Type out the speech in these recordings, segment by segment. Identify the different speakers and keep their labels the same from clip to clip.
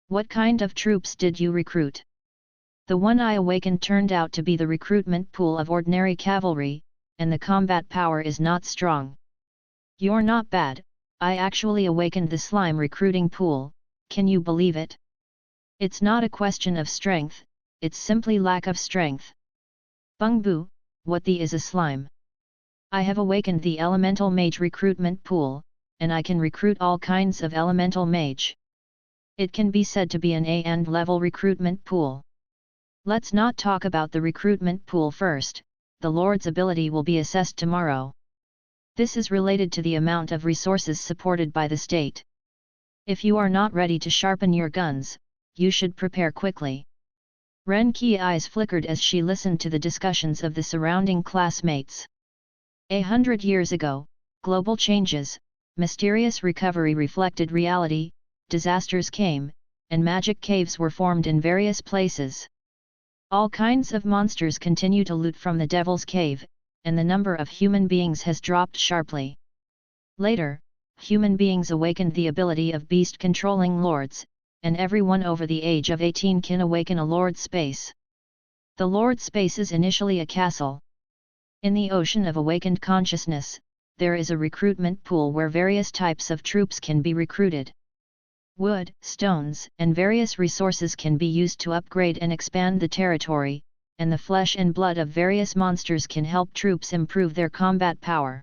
Speaker 1: What kind of troops did you recruit? The one I awakened turned out to be the recruitment pool of ordinary cavalry, and the combat power is not strong. You're not bad, I actually awakened the slime recruiting pool, can you believe it? It's not a question of strength, it's simply lack of strength. Bungbu, what the is a slime? I have awakened the elemental mage recruitment pool, and I can recruit all kinds of elemental mage. It can be said to be an A&D level recruitment pool. Let's not talk about the recruitment pool first, the Lord's ability will be assessed tomorrow. This is related to the amount of resources supported by the state. If you are not ready to sharpen your guns, you should prepare quickly. Renqi's eyes flickered as she listened to the discussions of the surrounding classmates. 100 years ago, global changes, mysterious recovery reflected reality, disasters came, and magic caves were formed in various places. All kinds of monsters continue to loot from the Devil's Cave, and the number of human beings has dropped sharply. Later, human beings awakened the ability of beast-controlling lords, and everyone over the age of 18 can awaken a Lord Space. The Lord Space is initially a castle. In the ocean of awakened consciousness, there is a recruitment pool where various types of troops can be recruited. Wood, stones, and various resources can be used to upgrade and expand the territory, and the flesh and blood of various monsters can help troops improve their combat power.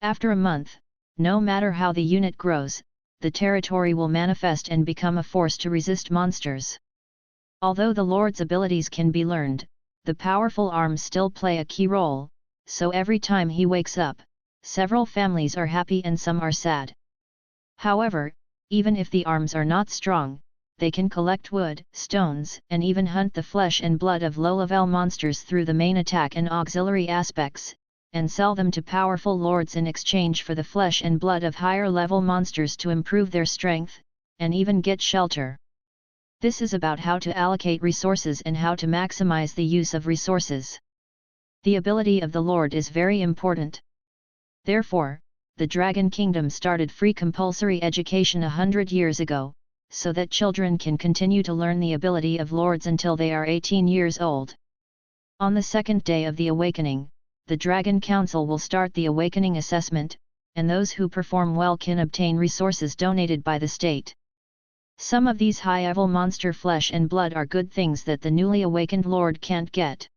Speaker 1: After a month, no matter how the unit grows, the territory will manifest and become a force to resist monsters. Although the Lord's abilities can be learned, the powerful arms still play a key role, so every time he wakes up, several families are happy and some are sad. However, even if the arms are not strong, they can collect wood, stones, and even hunt the flesh and blood of low-level monsters through the main attack and auxiliary aspects, and sell them to powerful lords in exchange for the flesh and blood of higher-level monsters to improve their strength, and even get shelter. This is about how to allocate resources and how to maximize the use of resources. The ability of the Lord is very important. Therefore, the Dragon Kingdom started free compulsory education 100 years ago, so that children can continue to learn the ability of lords until they are 18 years old. On the second day of the awakening, the Dragon Council will start the awakening assessment, and those who perform well can obtain resources donated by the state. Some of these high-level monster flesh and blood are good things that the newly awakened lord can't get.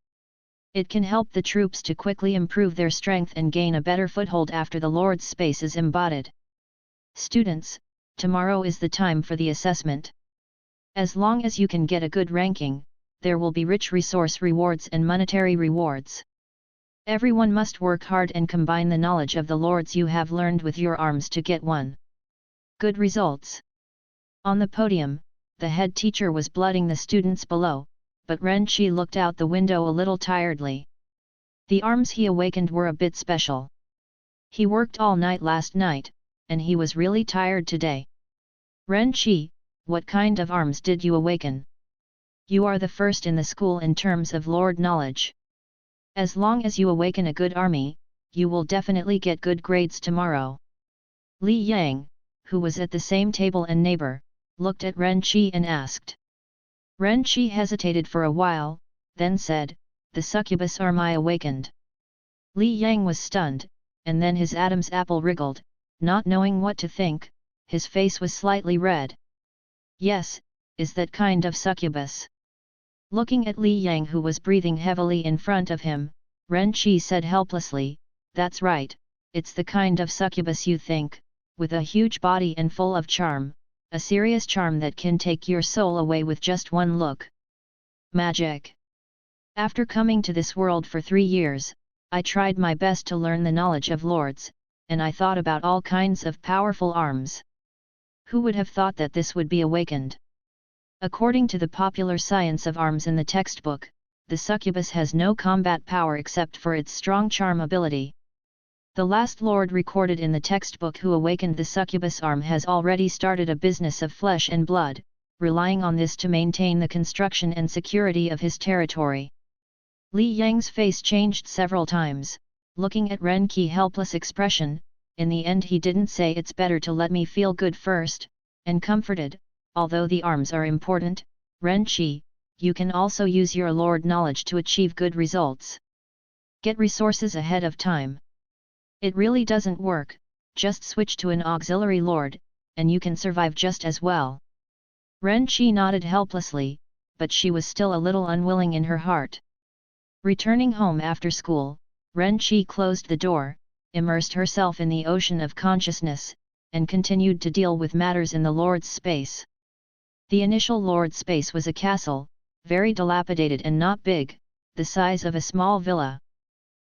Speaker 1: It can help the troops to quickly improve their strength and gain a better foothold after the Lord's space is embodied. Students, tomorrow is the time for the assessment. As long as you can get a good ranking, there will be rich resource rewards and monetary rewards. Everyone must work hard and combine the knowledge of the lords you have learned with your arms to get good results. On the podium, the head teacher was blooding the students below, but Renqi looked out the window a little tiredly. The arms he awakened were a bit special. He worked all night last night, and he was really tired today. Renqi, what kind of arms did you awaken? You are the first in the school in terms of lord knowledge. As long as you awaken a good army, you will definitely get good grades tomorrow. Li Yang, who was at the same table and neighbor, looked at Renqi and asked. Renqi hesitated for a while, then said, "The succubus arm I awakened." Li Yang was stunned, and then his Adam's apple wriggled, not knowing what to think, his face was slightly red. "Yes, is that kind of succubus?" Looking at Li Yang who was breathing heavily in front of him, Renqi said helplessly, "That's right, it's the kind of succubus you think, with a huge body and full of charm. A serious charm that can take your soul away with just one look. Magic. After coming to this world for 3 years, I tried my best to learn the knowledge of lords, and I thought about all kinds of powerful arms. Who would have thought that this would be awakened? According to the popular science of arms in the textbook, the succubus has no combat power except for its strong charm ability. The last lord recorded in the textbook who awakened the succubus arm has already started a business of flesh and blood, relying on this to maintain the construction and security of his territory. Li Yang's face changed several times, looking at Renqi's helpless expression. In the end he didn't say it's better to let me feel good first, and comforted, although the arms are important, Ren-Chi, you can also use your lord knowledge to achieve good results. Get resources ahead of time. It really doesn't work, just switch to an auxiliary lord, and you can survive just as well. Ren-Chi nodded helplessly, but she was still a little unwilling in her heart. Returning home after school, Ren-Chi closed the door, immersed herself in the ocean of consciousness, and continued to deal with matters in the Lord's space. The initial Lord's space was a castle, very dilapidated and not big, the size of a small villa.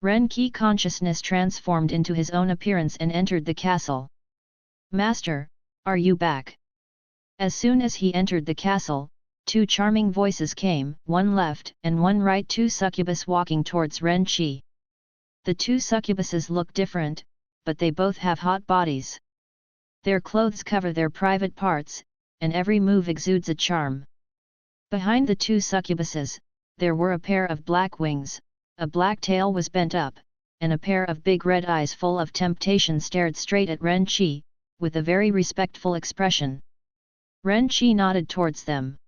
Speaker 1: Ren-Chi consciousness transformed into his own appearance and entered the castle. "Master, are you back?" As soon as he entered the castle, two charming voices came, one left and one right, two succubus walking towards Ren-Chi. The two succubuses look different, but they both have hot bodies. Their clothes cover their private parts, and every move exudes a charm. Behind the two succubuses, there were a pair of black wings, a black tail was bent up, and a pair of big red eyes full of temptation stared straight at Ren-Chi, with a very respectful expression. Ren-Chi nodded towards them.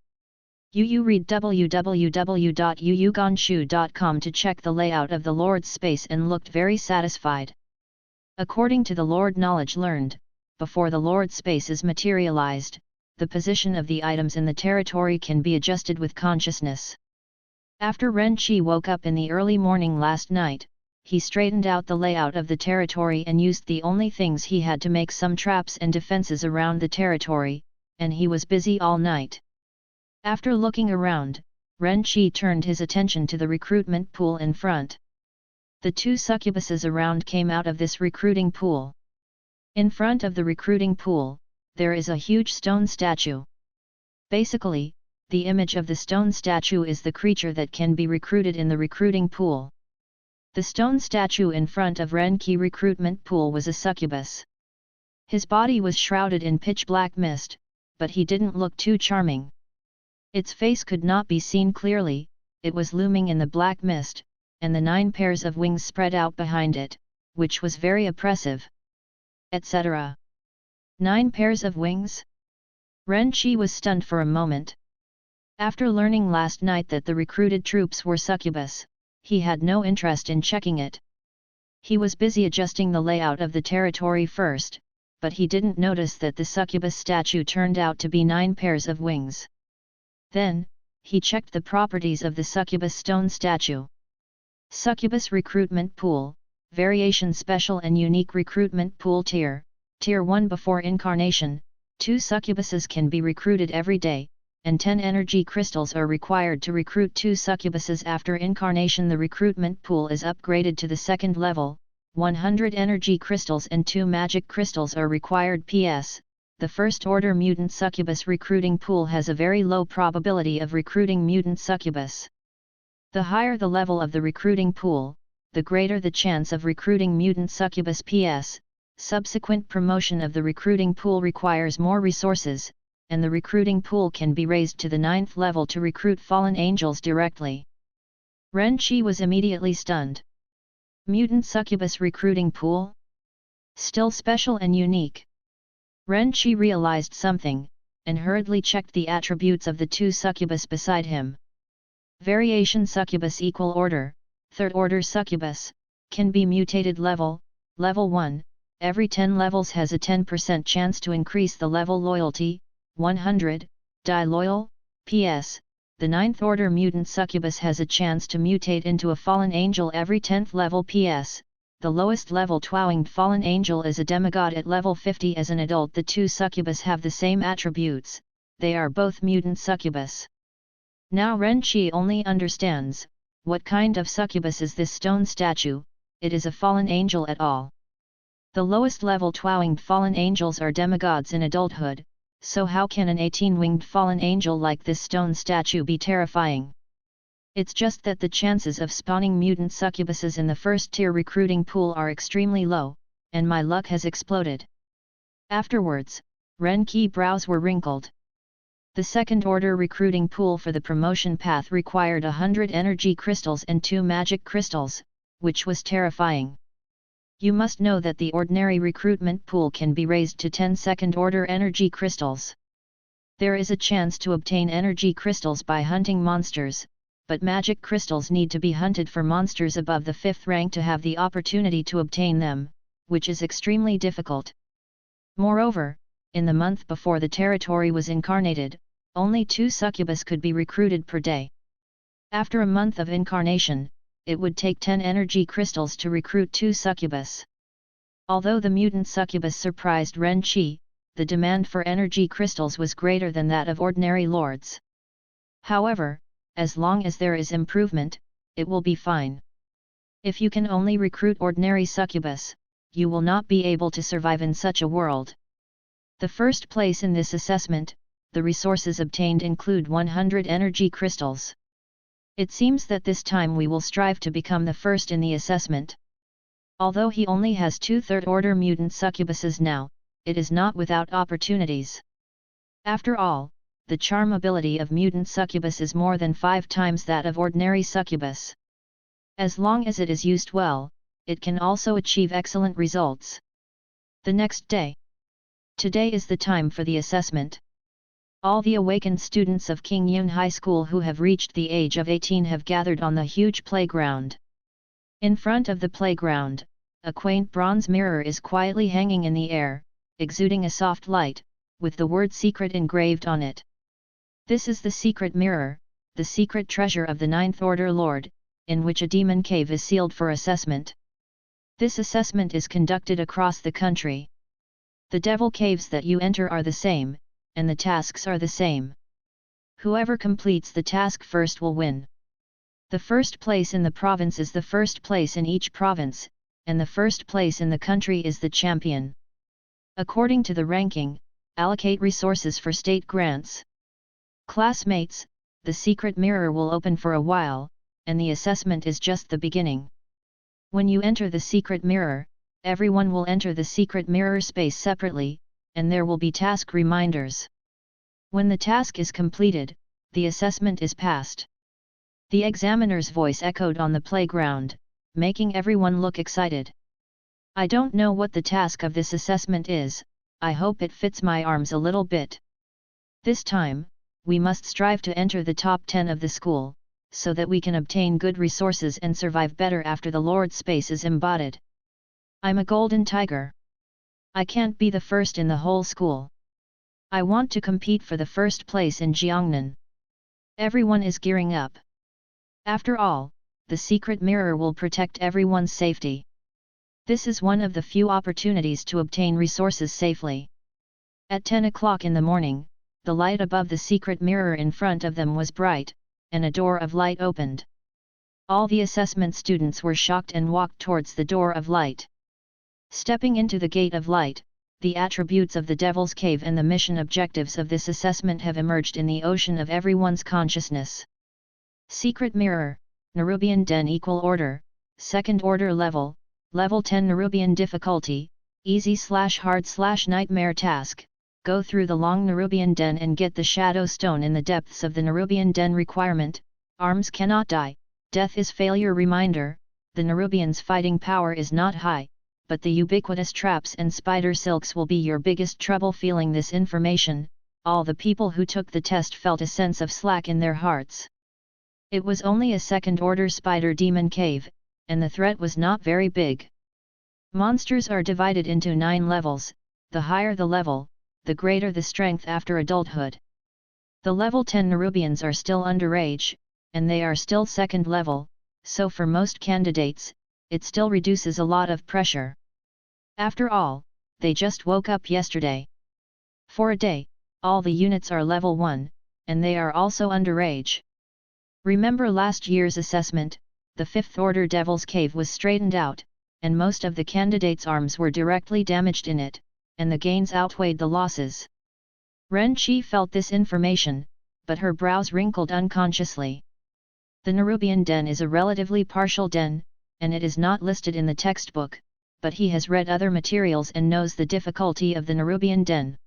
Speaker 1: You read www.yuyuganshu.com to check the layout of the Lord's space and looked very satisfied. According to the Lord knowledge learned, before the Lord space is materialized, the position of the items in the territory can be adjusted with consciousness. After Ren-Chi woke up in the early morning last night, he straightened out the layout of the territory and used the only things he had to make some traps and defenses around the territory, and he was busy all night. After looking around, Ren-Chi turned his attention to the recruitment pool in front. The two succubuses around came out of this recruiting pool. In front of the recruiting pool, there is a huge stone statue. Basically, the image of the stone statue is the creature that can be recruited in the recruiting pool. The stone statue in front of Ren-Chi recruitment pool was a succubus. His body was shrouded in pitch-black mist, but he didn't look too charming. Its face could not be seen clearly, it was looming in the black mist, and the 9 pairs of wings spread out behind it, which was very oppressive. Etc. 9 pairs of wings? Ren-Chi was stunned for a moment. After learning last night that the recruited troops were succubus, he had no interest in checking it. He was busy adjusting the layout of the territory first, but he didn't notice that the succubus statue turned out to be 9 pairs of wings. Then, he checked the properties of the succubus stone statue. Succubus recruitment pool, variation special and unique recruitment pool tier, tier 1 before incarnation, 2 succubuses can be recruited every day, and 10 energy crystals are required to recruit 2 succubuses after incarnation. The recruitment pool is upgraded to the second level, 100 energy crystals and 2 magic crystals are required. PS. The first order mutant succubus recruiting pool has a very low probability of recruiting mutant succubus. The higher the level of the recruiting pool, the greater the chance of recruiting mutant succubus. PS. Subsequent promotion of the recruiting pool requires more resources, and the recruiting pool can be raised to the 9th level to recruit fallen angels directly. Ren-Chi was immediately stunned. Mutant succubus recruiting pool? Still special and unique. Ren-Chi realized something, and hurriedly checked the attributes of the 2 succubus beside him. Variation succubus equal order, 3rd order succubus, can be mutated level 1, every 10 levels has a 10% chance to increase the level loyalty, 100, die loyal. PS. The 9th order mutant succubus has a chance to mutate into a fallen angel every 10th level. PS. The lowest level twanged fallen angel is a demigod at level 50 as an adult. The 2 succubus have the same attributes, they are both mutant succubus. Now Ren-Chi only understands, what kind of succubus is this stone statue, it is a fallen angel at all. The lowest level twanged fallen angels are demigods in adulthood, so how can an 18-winged fallen angel like this stone statue be terrifying? It's just that the chances of spawning mutant succubuses in the first tier recruiting pool are extremely low, and my luck has exploded. Afterwards, Ren-Chi's brows were wrinkled. The second order recruiting pool for the promotion path required 100 energy crystals and 2 magic crystals, which was terrifying. You must know that the ordinary recruitment pool can be raised to 10 second order energy crystals. There is a chance to obtain energy crystals by hunting monsters, but magic crystals need to be hunted for monsters above the 5th rank to have the opportunity to obtain them, which is extremely difficult. Moreover, in the month before the territory was incarnated, only 2 succubus could be recruited per day. After a month of incarnation, it would take 10 energy crystals to recruit 2 succubus. Although the mutant succubus surprised Ren Qi, the demand for energy crystals was greater than that of ordinary lords. However, as long as there is improvement, it will be fine. If you can only recruit ordinary succubus, you will not be able to survive in such a world. The first place in this assessment, the resources obtained include 100 energy crystals. It seems that this time we will strive to become the first in the assessment. Although he only has 2 third-order mutant succubuses now, it is not without opportunities. After all, the charm ability of mutant succubus is more than 5 times that of ordinary succubus. As long as it is used well, it can also achieve excellent results. The next day. Today is the time for the assessment. All the awakened students of King Yun High School who have reached the age of 18 have gathered on the huge playground. In front of the playground, a quaint bronze mirror is quietly hanging in the air, exuding a soft light, with the word secret engraved on it. This is the secret mirror, the secret treasure of the 9th Order Lord, in which a demon cave is sealed for assessment. This assessment is conducted across the country. The devil caves that you enter are the same, and the tasks are the same. Whoever completes the task first will win. The first place in the province is the first place in each province, and the first place in the country is the champion. According to the ranking, allocate resources for state grants. Classmates, the secret mirror will open for a while, and the assessment is just the beginning. When you enter the secret mirror, everyone will enter the secret mirror space separately, and there will be task reminders. When the task is completed, the assessment is passed. The examiner's voice echoed on the playground, making everyone look excited. I don't know what the task of this assessment is, I hope it fits my arms a little bit. This time, we must strive to enter the top 10 of the school, so that we can obtain good resources and survive better after the Lord's space is embodied. I'm a golden tiger. I can't be the first in the whole school. I want to compete for the first place in Jiangnan. Everyone is gearing up. After all, the secret mirror will protect everyone's safety. This is one of the few opportunities to obtain resources safely. At 10 o'clock in the morning, the light above the secret mirror in front of them was bright, and a door of light opened. All the assessment students were shocked and walked towards the door of light. Stepping into the gate of light, the attributes of the Devil's Cave and the mission objectives of this assessment have emerged in the ocean of everyone's consciousness. Secret Mirror, Nerubian Den Equal Order, 2nd Order Level, Level 10 Nerubian Difficulty, Easy/Hard/Nightmare Task, go through the long Nerubian Den and get the Shadow Stone in the depths of the Nerubian Den. Requirement, arms cannot die, death is failure. Reminder, the Nerubians' fighting power is not high, but the ubiquitous traps and spider silks will be your biggest trouble. Feeling this information, all the people who took the test felt a sense of slack in their hearts. It was only a 2nd Order spider demon cave, and the threat was not very big. Monsters are divided into 9 levels, the higher the level, the greater the strength after adulthood. The level 10 Nerubians are still underage, and they are still 2nd level, so for most candidates, it still reduces a lot of pressure. After all, they just woke up yesterday. For a day, all the units are level 1, and they are also underage. Remember last year's assessment, the 5th Order Devil's Cave was straightened out, and most of the candidates' arms were directly damaged in it, and the gains outweighed the losses. Ren Qi felt this information, but her brows wrinkled unconsciously. The Nerubian Den is a relatively partial den, and it is not listed in the textbook, but he has read other materials and knows the difficulty of the Nerubian Den.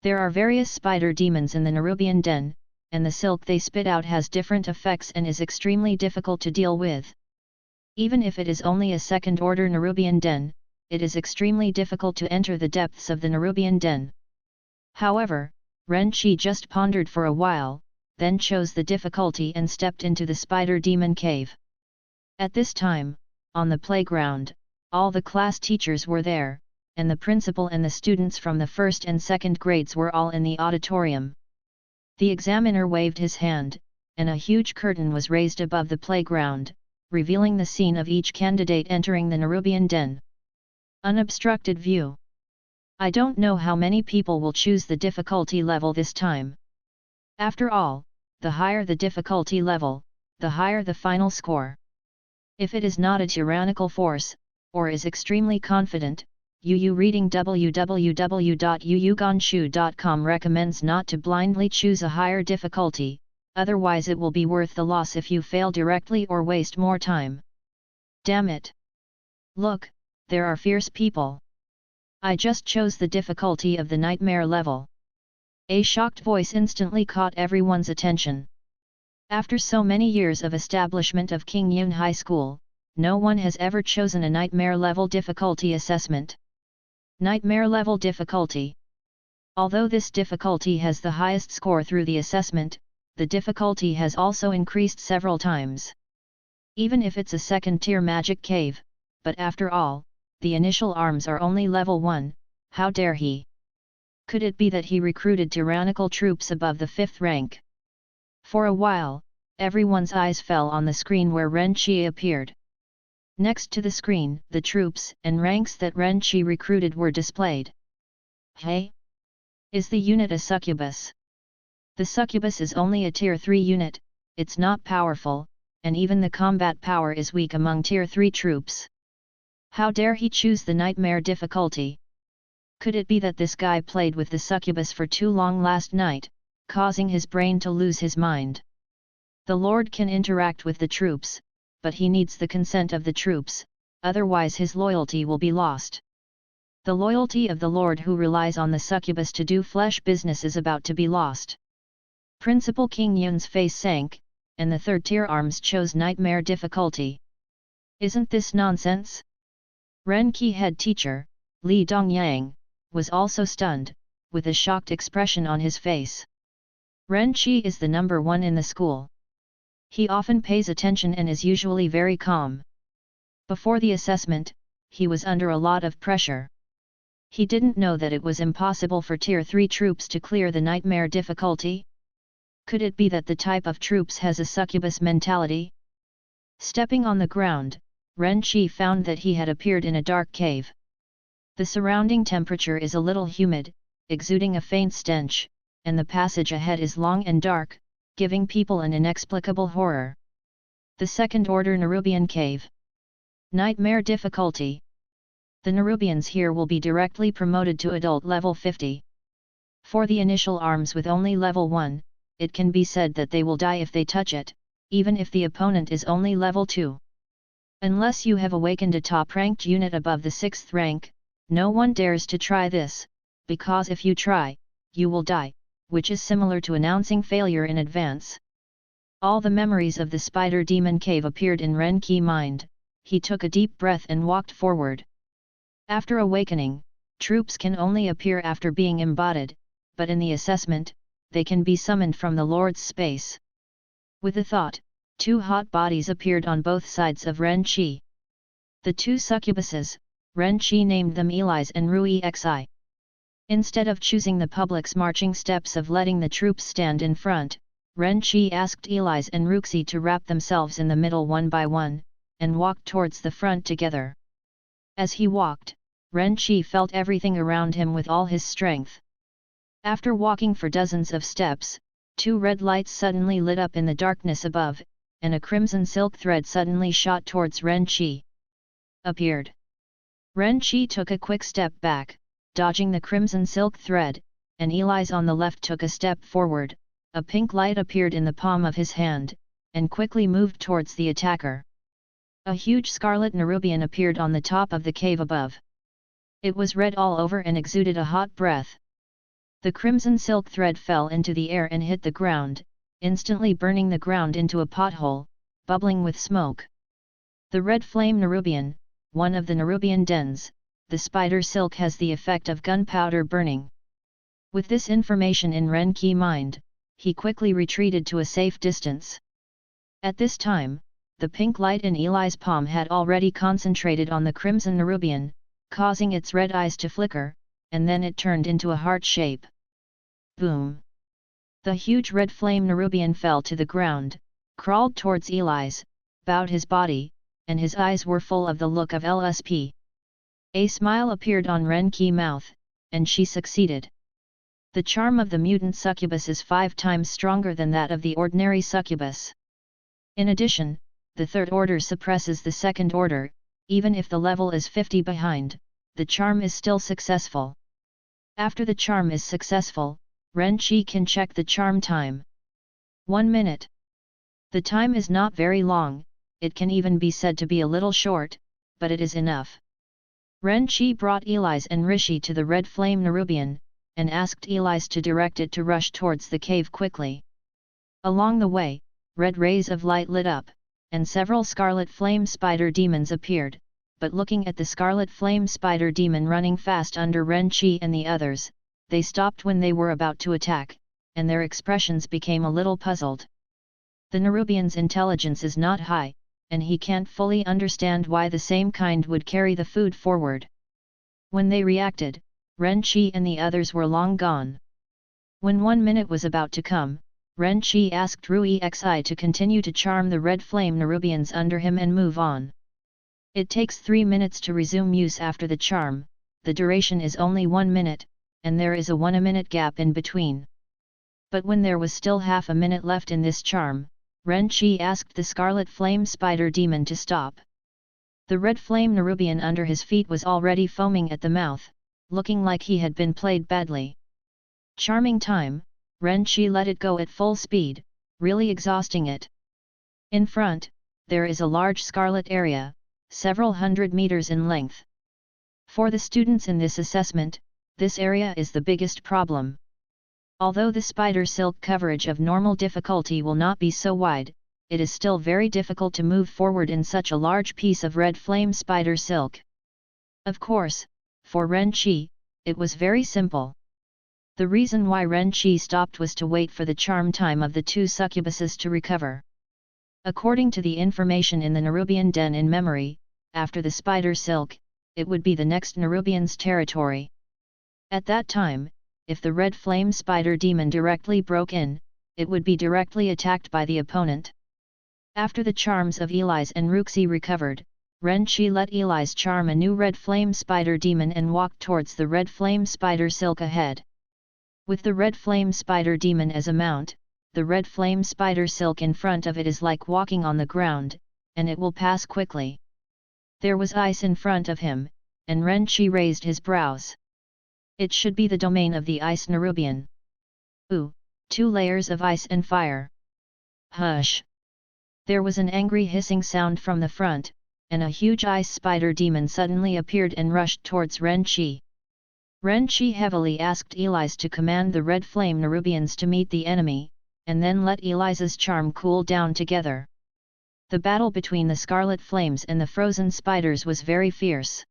Speaker 1: There are various spider demons in the Nerubian Den, and the silk they spit out has different effects and is extremely difficult to deal with. Even if it is only a 2nd Order Nerubian Den, it is extremely difficult to enter the depths of the Nerubian Den. However, Ren Qi just pondered for a while, then chose the difficulty and stepped into the spider demon cave. At this time, on the playground, all the class teachers were there, and the principal and the students from the first and second grades were all in the auditorium. The examiner waved his hand, and a huge curtain was raised above the playground, revealing the scene of each candidate entering the Nerubian den. Unobstructed view. I don't know how many people will choose the difficulty level this time. After all, the higher the difficulty level, the higher the final score. If it is not a tyrannical force, or is extremely confident, UU reading www.uuganshu.com recommends not to blindly choose a higher difficulty, otherwise it will be worth the loss if you fail directly or waste more time. Damn it! Look, there are fierce people. I just chose the difficulty of the nightmare level. A shocked voice instantly caught everyone's attention. After so many years of establishment of King Yun High School, no one has ever chosen a nightmare level difficulty assessment. Nightmare level difficulty. Although this difficulty has the highest score through the assessment, the difficulty has also increased several times. Even if it's a second-tier magic cave, but after all, the initial arms are only level 1, how dare he? Could it be that he recruited tyrannical troops above the 5th rank? For a while, everyone's eyes fell on the screen where Ren Qi appeared. Next to the screen, the troops and ranks that Ren Qi recruited were displayed. Hey? Is the unit a succubus? The succubus is only a tier 3 unit, it's not powerful, and even the combat power is weak among tier 3 troops. How dare he choose the nightmare difficulty? Could it be that this guy played with the succubus for too long last night, causing his brain to lose his mind? The Lord can interact with the troops, but he needs the consent of the troops, otherwise his loyalty will be lost. The loyalty of the Lord who relies on the succubus to do flesh business is about to be lost. Principal King Yun's face sank, and the third-tier arms chose nightmare difficulty. Isn't this nonsense? Ren Qi head teacher, Li Dongyang, was also stunned, with a shocked expression on his face. Ren Qi is the number 1 in the school. He often pays attention and is usually very calm. Before the assessment, he was under a lot of pressure. He didn't know that it was impossible for tier 3 troops to clear the nightmare difficulty. Could it be that the type of troops has a succubus mentality? Stepping on the ground, Ren Qi found that he had appeared in a dark cave. The surrounding temperature is a little humid, exuding a faint stench, and the passage ahead is long and dark, giving people an inexplicable horror. The second-order Nerubian cave. Nightmare difficulty. The Nerubians here will be directly promoted to adult level 50. For the initial arms with only level 1, it can be said that they will die if they touch it, even if the opponent is only level 2. Unless you have awakened a top-ranked unit above the 6th rank, no one dares to try this, because if you try, you will die, which is similar to announcing failure in advance. All the memories of the spider demon cave appeared in Ren Qi's mind. He took a deep breath and walked forward. After awakening, troops can only appear after being embodied, but in the assessment, they can be summoned from the Lord's space. With a thought, 2 hot bodies appeared on both sides of Ren Qi. The 2 succubuses, Ren Qi named them Elise and Rui Xi. Instead of choosing the public's marching steps of letting the troops stand in front, Ren Qi asked Elise and Ruxi to wrap themselves in the middle one by one, and walk towards the front together. As he walked, Ren Qi felt everything around him with all his strength. After walking for dozens of steps, 2 red lights suddenly lit up in the darkness above, and a crimson silk thread suddenly shot towards Ren Qi. Appeared. Ren Qi took a quick step back, dodging the crimson silk thread, and Elise on the left took a step forward. A pink light appeared in the palm of his hand, and quickly moved towards the attacker. A huge scarlet Nerubian appeared on the top of the cave above. It was red all over and exuded a hot breath. The crimson silk thread fell into the air and hit the ground, instantly burning the ground into a pothole, bubbling with smoke. The red flame Nerubian, one of the Nerubian dens, the spider silk has the effect of gunpowder burning. With this information in Renqi's mind, he quickly retreated to a safe distance. At this time, the pink light in Eli's palm had already concentrated on the crimson Nerubian, causing its red eyes to flicker, and then it turned into a heart shape. Boom! The huge red flame Nerubian fell to the ground, crawled towards Eli's, bowed his body, and his eyes were full of the look of LSP. A smile appeared on Renqi's mouth, and she succeeded. The charm of the mutant succubus is 5 times stronger than that of the ordinary succubus. In addition, the third order suppresses the second order, even if the level is 50 behind, the charm is still successful. After the charm is successful, Renqi can check the charm time. 1 minute. The time is not very long, it can even be said to be a little short, but it is enough. Renqi brought Eli's and Rishi to the red flame Nerubian, and asked Eli's to direct it to rush towards the cave quickly. Along the way, red rays of light lit up, and several scarlet flame spider demons appeared, but looking at the scarlet flame spider demon running fast under Renqi and the others, they stopped when they were about to attack, and their expressions became a little puzzled. The Nerubian's intelligence is not high, and he can't fully understand why the same kind would carry the food forward. When they reacted, Renqi and the others were long gone. When 1 minute was about to come, Renqi asked Rui Xi to continue to charm the red flame Nerubians under him and move on. It takes 3 minutes to resume use after the charm, the duration is only 1 minute, and there is a 1 minute gap in between. But when there was still half a minute left in this charm, Renqi asked the scarlet flame spider demon to stop. The red flame Nerubian under his feet was already foaming at the mouth, looking like he had been played badly. Charming time, Renqi let it go at full speed, really exhausting it. In front, there is a large scarlet area, several hundred meters in length. For the students in this assessment, this area is the biggest problem. Although the spider silk coverage of normal difficulty will not be so wide, it is still very difficult to move forward in such a large piece of red flame spider silk. Of course, for Renqi, it was very simple. The reason why Renqi stopped was to wait for the charm time of the 2 succubuses to recover. According to the information in the Nerubian den in memory, after the spider silk, it would be the next Nerubian's territory. At that time, if the red flame spider demon directly broke in, it would be directly attacked by the opponent. After the charms of Eli's and Ruxi recovered, Renqi let Eli's charm a new red flame spider demon and walked towards the red flame spider silk ahead. With the red flame spider demon as a mount, the red flame spider silk in front of it is like walking on the ground, and it will pass quickly. There was ice in front of him, and Renqi raised his brows. It should be the domain of the ice Nerubian. Ooh, 2 layers of ice and fire. Hush! There was an angry hissing sound from the front, and a huge ice spider demon suddenly appeared and rushed towards Renqi. Renqi heavily asked Eli's to command the red flame Nerubians to meet the enemy, and then let Eli's charm cool down together. The battle between the scarlet flames and the frozen spiders was very fierce.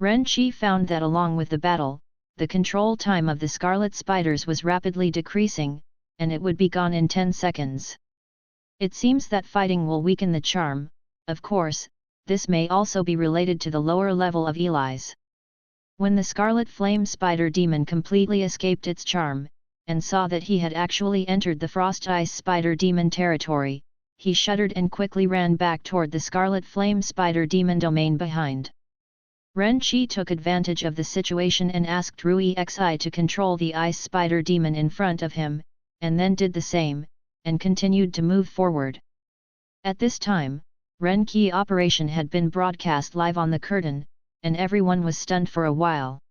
Speaker 1: Renqi found that along with the battle, the control time of the scarlet spiders was rapidly decreasing, and it would be gone in 10 seconds. It seems that fighting will weaken the charm. Of course, this may also be related to the lower level of Eli's. When the scarlet flame spider demon completely escaped its charm, and saw that he had actually entered the frost ice spider demon territory, he shuddered and quickly ran back toward the scarlet flame spider demon domain behind. Renqi took advantage of the situation and asked Rui Xi to control the ice spider demon in front of him, and then did the same, and continued to move forward. At this time, Renqi's operation had been broadcast live on the curtain, and everyone was stunned for a while.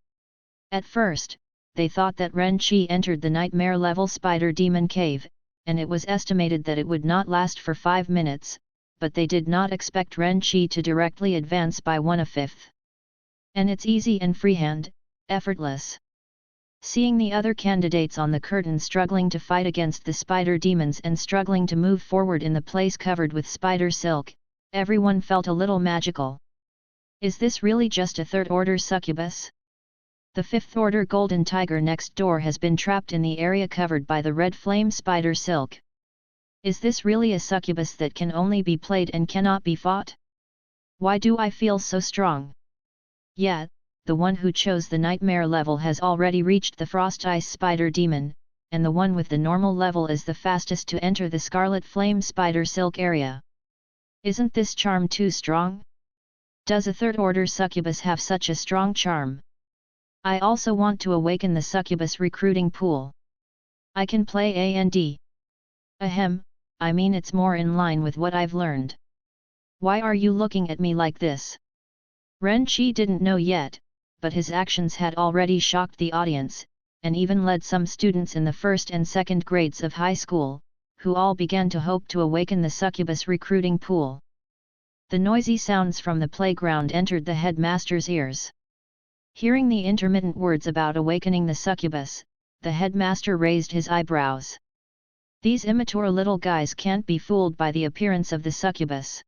Speaker 1: At first, they thought that Renqi entered the nightmare-level spider demon cave, and it was estimated that it would not last for 5 minutes, but they did not expect Renqi to directly advance by 1/5. And it's easy and freehand, effortless. Seeing the other candidates on the curtain struggling to fight against the spider demons and struggling to move forward in the place covered with spider silk, everyone felt a little magical. Is this really just a third-order succubus? The fifth-order golden tiger next door has been trapped in the area covered by the red flame spider silk. Is this really a succubus that can only be played and cannot be fought? Why do I feel so strong? Yeah, the one who chose the nightmare level has already reached the frost ice spider demon, and the one with the normal level is the fastest to enter the scarlet flame spider silk area. Isn't this charm too strong? Does a third-order succubus have such a strong charm? I also want to awaken the succubus recruiting pool. I can play and. Ahem, I mean it's more in line with what I've learned. Why are you looking at me like this? Ren Qi didn't know yet, but his actions had already shocked the audience, and even led some students in the first and second grades of high school, who all began to hope to awaken the succubus recruiting pool. The noisy sounds from the playground entered the headmaster's ears. Hearing the intermittent words about awakening the succubus, the headmaster raised his eyebrows. These immature little guys can't be fooled by the appearance of the succubus.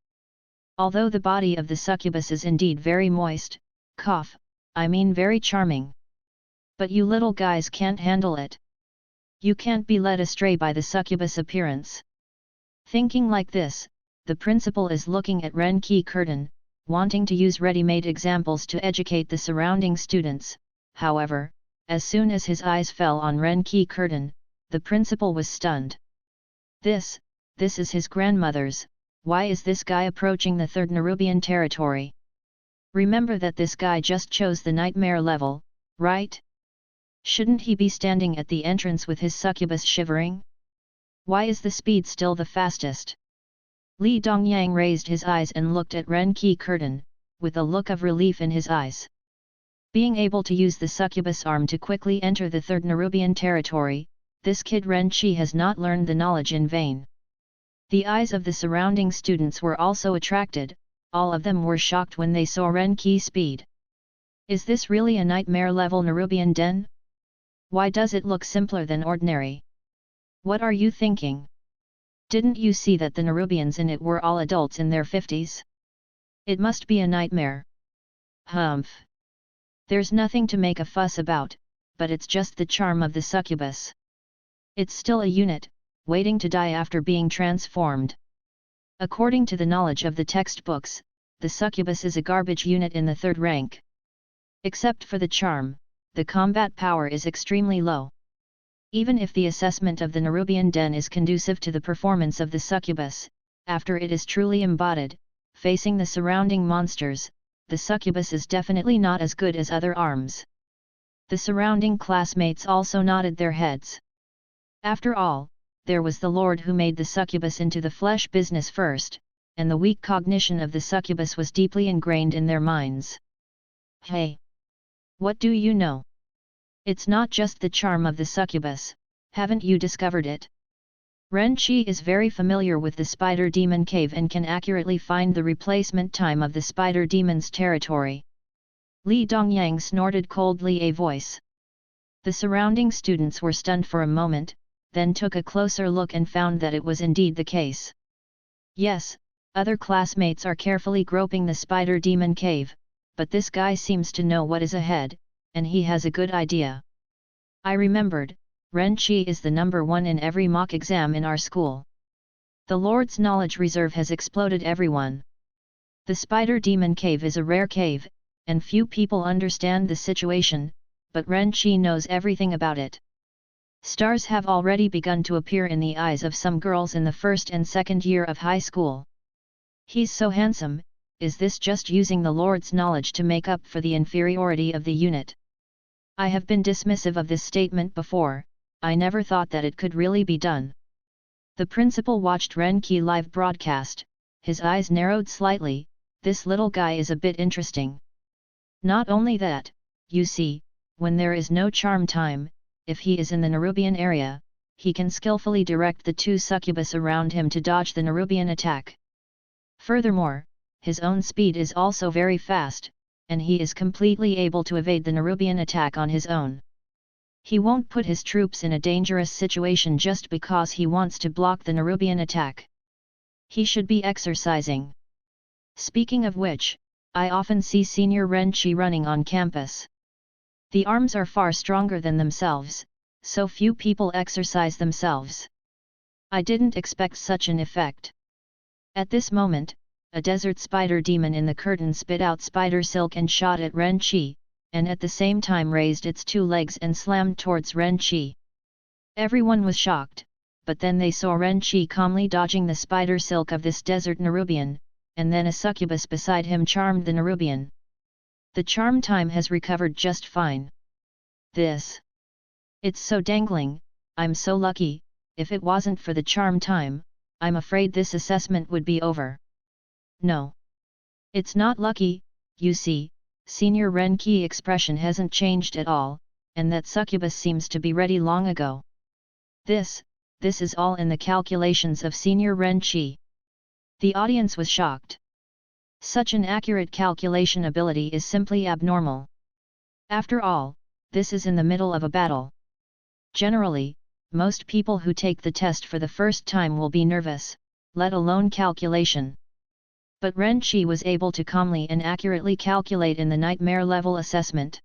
Speaker 1: Although the body of the succubus is indeed very moist, I mean very charming. But you little guys can't handle it. You can't be led astray by the succubus appearance. Thinking like this, the principal is looking at Ren Qi Curtin, wanting to use ready-made examples to educate the surrounding students. However, as soon as his eyes fell on Ren Qi Curtin, the principal was stunned. This is his grandmother's. Why is this guy approaching the third Nerubian territory? Remember that this guy just chose the nightmare level, right? Shouldn't he be standing at the entrance with his succubus shivering? Why is the speed still the fastest? Li Dongyang raised his eyes and looked at Ren Qi Curtin, with a look of relief in his eyes. Being able to use the succubus arm to quickly enter the third Nerubian territory, this kid Ren Qi has not learned the knowledge in vain. The eyes of the surrounding students were also attracted, all of them were shocked when they saw Ren Qi's speed. Is this really a nightmare-level Nerubian den? Why does it look simpler than ordinary? What are you thinking? Didn't you see that the Nerubians in it were all adults in their 50s? It must be a nightmare. Humph. There's nothing to make a fuss about, but it's just the charm of the succubus. It's still a unit, waiting to die after being transformed. According to the knowledge of the textbooks, the succubus is a garbage unit in the third rank. Except for the charm, the combat power is extremely low. Even if the assessment of the Nerubian den is conducive to the performance of the succubus, after it is truly embodied, facing the surrounding monsters, the succubus is definitely not as good as other arms. The surrounding classmates also nodded their heads. After all, there was the Lord who made the succubus into the flesh business first, and the weak cognition of the succubus was deeply ingrained in their minds. Hey! What do you know? It's not just the charm of the succubus, haven't you discovered it? Ren Qi is very familiar with the spider demon cave and can accurately find the replacement time of the spider demon's territory. Li Dongyang snorted coldly a voice. The surrounding students were stunned for a moment, then took a closer look and found that it was indeed the case. Yes, other classmates are carefully groping the spider demon cave, but this guy seems to know what is ahead, and he has a good idea. I remembered, Ren Qi is the number one in every mock exam in our school. The Lord's knowledge reserve has exploded everyone. The spider demon cave is a rare cave, and few people understand the situation, but Ren Qi knows everything about it. Stars have already begun to appear in the eyes of some girls in the first and second year of high school. He's so handsome, is this just using the Lord's knowledge to make up for the inferiority of the unit? I have been dismissive of this statement before, I never thought that it could really be done. The principal watched Ren Qi live broadcast, his eyes narrowed slightly, this little guy is a bit interesting. Not only that, you see, when there is no charm time, if he is in the Nerubian area, he can skillfully direct the two succubus around him to dodge the Nerubian attack. Furthermore, his own speed is also very fast, and he is completely able to evade the Nerubian attack on his own. He won't put his troops in a dangerous situation just because he wants to block the Nerubian attack. He should be exercising. Speaking of which, I often see Senior Ren Qi running on campus. The arms are far stronger than themselves, so few people exercise themselves. I didn't expect such an effect. At this moment, a desert spider demon in the curtain spit out spider silk and shot at Ren Qi, and at the same time raised its 2 legs and slammed towards Ren Qi. Everyone was shocked, but then they saw Ren Qi calmly dodging the spider silk of this desert Nerubian, and then a succubus beside him charmed the Nerubian. The charm time has recovered just fine. It's so dangling, I'm so lucky. If it wasn't for the charm time, I'm afraid this assessment would be over. No. It's not lucky, you see, Senior Ren Qi expression hasn't changed at all, and that succubus seems to be ready long ago. This is all in the calculations of Senior Ren Qi. The audience was shocked. Such an accurate calculation ability is simply abnormal. After all, this is in the middle of a battle. Generally, most people who take the test for the first time will be nervous, let alone calculation. But Ren Qi was able to calmly and accurately calculate in the nightmare level assessment.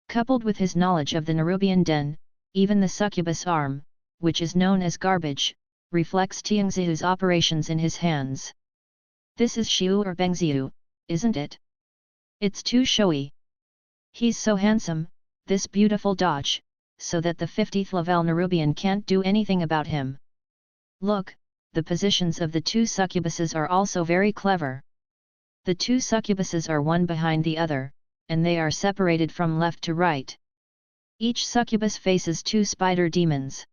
Speaker 1: Coupled with his knowledge of the Nerubian den, even the succubus arm, which is known as garbage, reflects Tianxiu's operations in his hands. This is Xiu or Bengziu, isn't it? It's too showy. He's so handsome, this beautiful dodge, so that the 50th level Nerubian can't do anything about him. Look, the positions of the 2 succubuses are also very clever. The 2 succubuses are one behind the other, and they are separated from left to right. Each succubus faces 2 spider demons.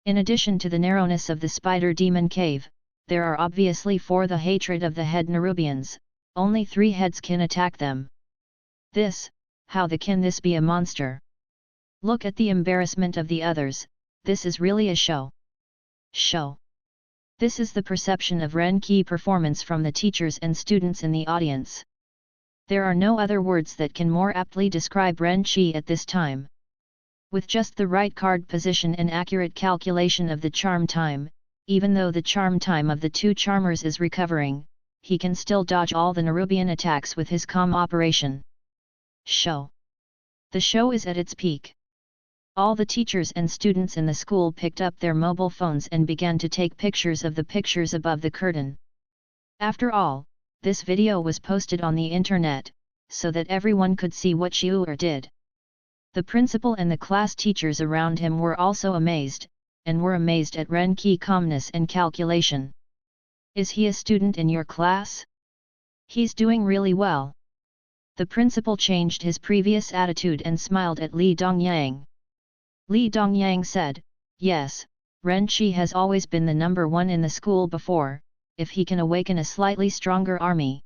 Speaker 1: In addition to the narrowness of the spider demon cave, there are obviously for the hatred of the head Nerubians, only 3 heads can attack them. How can this be a monster? Look at the embarrassment of the others, this is really a show. This is the perception of Ren Qi performance from the teachers and students in the audience. There are no other words that can more aptly describe Ren Qi at this time. With just the right card position and accurate calculation of the charm time, even though the charm time of the 2 charmers is recovering, he can still dodge all the Nerubian attacks with his calm operation. The show is at its peak. All the teachers and students in the school picked up their mobile phones and began to take pictures of the pictures above the curtain. After all, this video was posted on the internet, so that everyone could see what Xiu did. The principal and the class teachers around him were also amazed, and were amazed at Ren Qi calmness and calculation. Is he a student in your class? He's doing really well. The principal changed his previous attitude and smiled at Li Dongyang. Li Dongyang said, yes, Ren Qi has always been the number 1 in the school before, if he can awaken a slightly stronger army.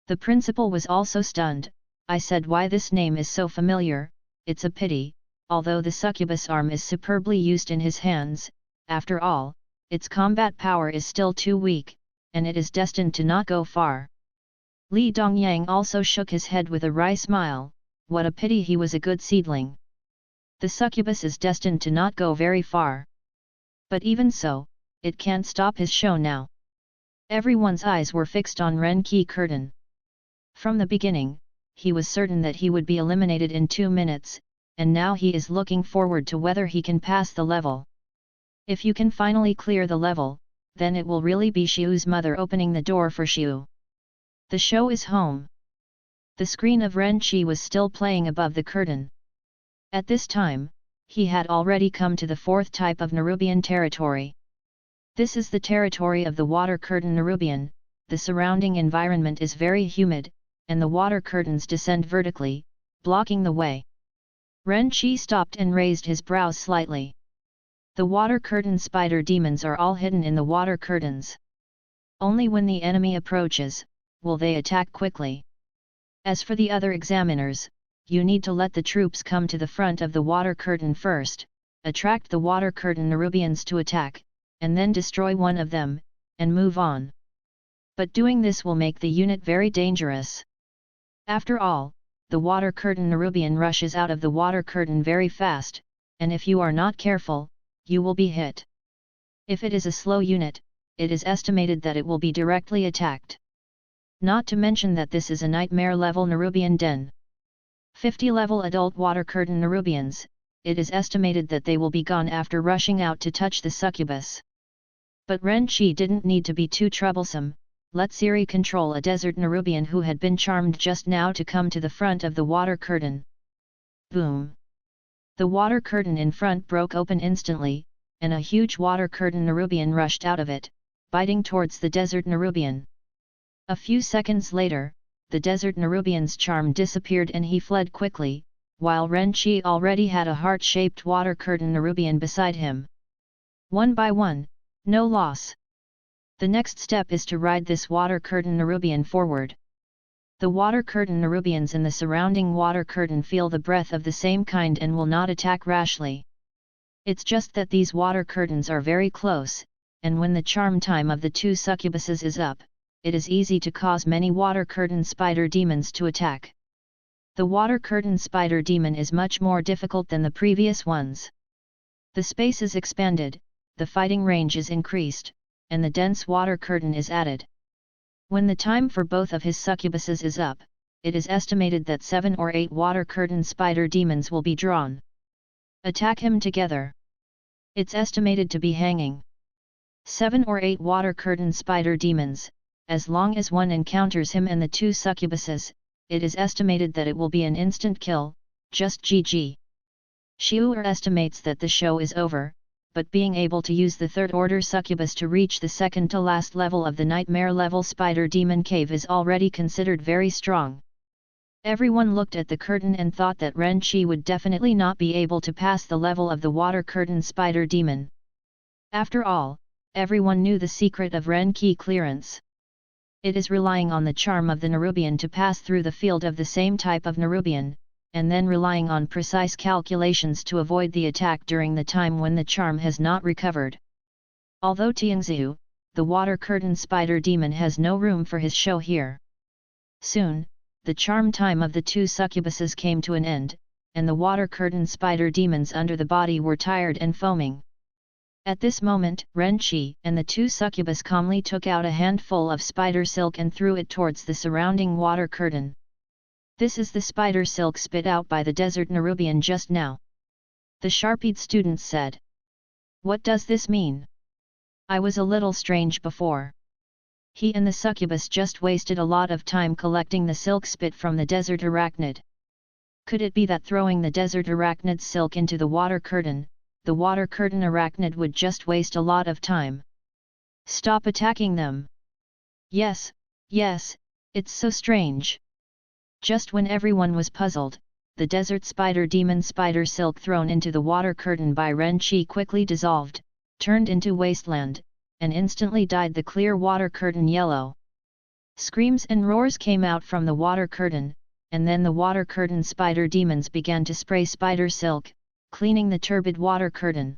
Speaker 1: The principal was also stunned. I said why this name is so familiar, it's a pity, although the succubus arm is superbly used in his hands, after all, its combat power is still too weak, and it is destined to not go far. Li Dongyang also shook his head with a wry smile, what a pity he was a good seedling. The succubus is destined to not go very far. But even so, it can't stop his show now. Everyone's eyes were fixed on Ren Qi curtain. From the beginning, he was certain that he would be eliminated in 2 minutes, and now he is looking forward to whether he can pass the level. If you can finally clear the level, then it will really be Xiu's mother opening the door for Xiu. The show is home. The screen of Ren Qi was still playing above the curtain. At this time, he had already come to the 4th type of Nerubian territory. This is the territory of the water curtain Nerubian. The surrounding environment is very humid, and the water curtains descend vertically, blocking the way. Ren Qi stopped and raised his brows slightly. The water curtain spider demons are all hidden in the water curtains. Only when the enemy approaches, will they attack quickly. As for the other examiners, you need to let the troops come to the front of the water curtain first, attract the water curtain Nerubians to attack, and then destroy one of them, and move on. But doing this will make the unit very dangerous. After all, the water curtain Nerubian rushes out of the water curtain very fast, and if you are not careful, you will be hit. If it is a slow unit, it is estimated that it will be directly attacked. Not to mention that this is a nightmare level Nerubian den. 50 level adult water curtain Nerubians, it is estimated that they will be gone after rushing out to touch the succubus. But Ren Qi didn't need to be too troublesome. Let Siri control a desert Nerubian who had been charmed just now to come to the front of the water curtain. Boom! The water curtain in front broke open instantly, and a huge water curtain Nerubian rushed out of it, biting towards the desert Nerubian. A few seconds later, the desert Nerubian's charm disappeared and he fled quickly, while Ren Qi already had a heart-shaped water curtain Nerubian beside him. One by one, no loss. The next step is to ride this water curtain Nerubian forward. The water curtain Nerubians in the surrounding water curtain feel the breath of the same kind and will not attack rashly. It's just that these water curtains are very close, and when the charm time of the two succubuses is up, it is easy to cause many water curtain spider demons to attack. The water curtain spider demon is much more difficult than the previous ones. The space is expanded, the fighting range is increased, and the dense water curtain is added. When the time for both of his succubuses is up, it is estimated that 7 or 8 water curtain spider demons will be drawn. Attack him together. It's estimated to be hanging. 7 or 8 water curtain spider demons. As long as one encounters him and the two succubuses, it is estimated that it will be an instant kill, just GG. Xiu'er estimates that the show is over, but being able to use the third-order succubus to reach the second-to-last level of the nightmare-level spider demon cave is already considered very strong. Everyone looked at the curtain and thought that Ren Qi would definitely not be able to pass the level of the water curtain spider demon. After all, everyone knew the secret of Ren Qi clearance. It is relying on the charm of the Nerubian to pass through the field of the same type of Nerubian, and then relying on precise calculations to avoid the attack during the time when the charm has not recovered. Although Tianxiu, the water curtain spider demon has no room for his show here. Soon, the charm time of the two succubuses came to an end, and the water curtain spider demons under the body were tired and foaming. At this moment, Ren Qi and the two succubus calmly took out a handful of spider silk and threw it towards the surrounding water curtain. This is the spider silk spit out by the desert Nerubian just now. The sharp-eyed students said. What does this mean? I was a little strange before. He and the succubus just wasted a lot of time collecting the silk spit from the desert arachnid. Could it be that throwing the desert arachnid's silk into the water curtain arachnid would just waste a lot of time? Stop attacking them! Yes, it's so strange. Just when everyone was puzzled, the desert spider demon spider silk thrown into the water curtain by Ren Qi quickly dissolved, turned into wasteland, and instantly dyed the clear water curtain yellow. Screams and roars came out from the water curtain, and then the water curtain spider demons began to spray spider silk, cleaning the turbid water curtain.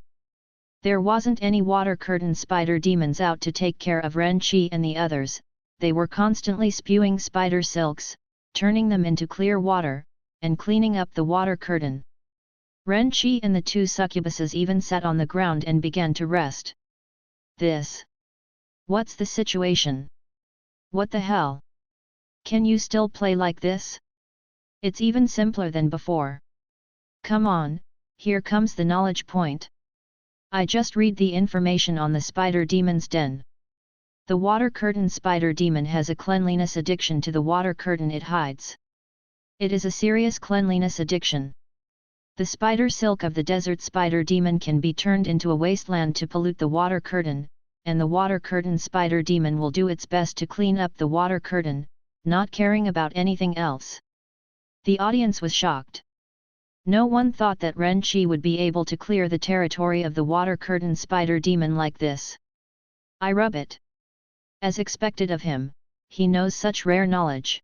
Speaker 1: There wasn't any water curtain spider demons out to take care of Ren Qi and the others, they were constantly spewing spider silks, turning them into clear water, and cleaning up the water curtain. Ren Qi and the two succubuses even sat on the ground and began to rest. What's the situation? What the hell? Can you still play like this? It's even simpler than before. Come on, here comes the knowledge point. I just read the information on the spider demon's den. The water curtain spider demon has a cleanliness addiction to the water curtain it hides. It is a serious cleanliness addiction. The spider silk of the desert spider demon can be turned into a wasteland to pollute the water curtain, and the water curtain spider demon will do its best to clean up the water curtain, not caring about anything else. The audience was shocked. No one thought that Ren Qi would be able to clear the territory of the water curtain spider demon like this. I rub it. As expected of him, he knows such rare knowledge.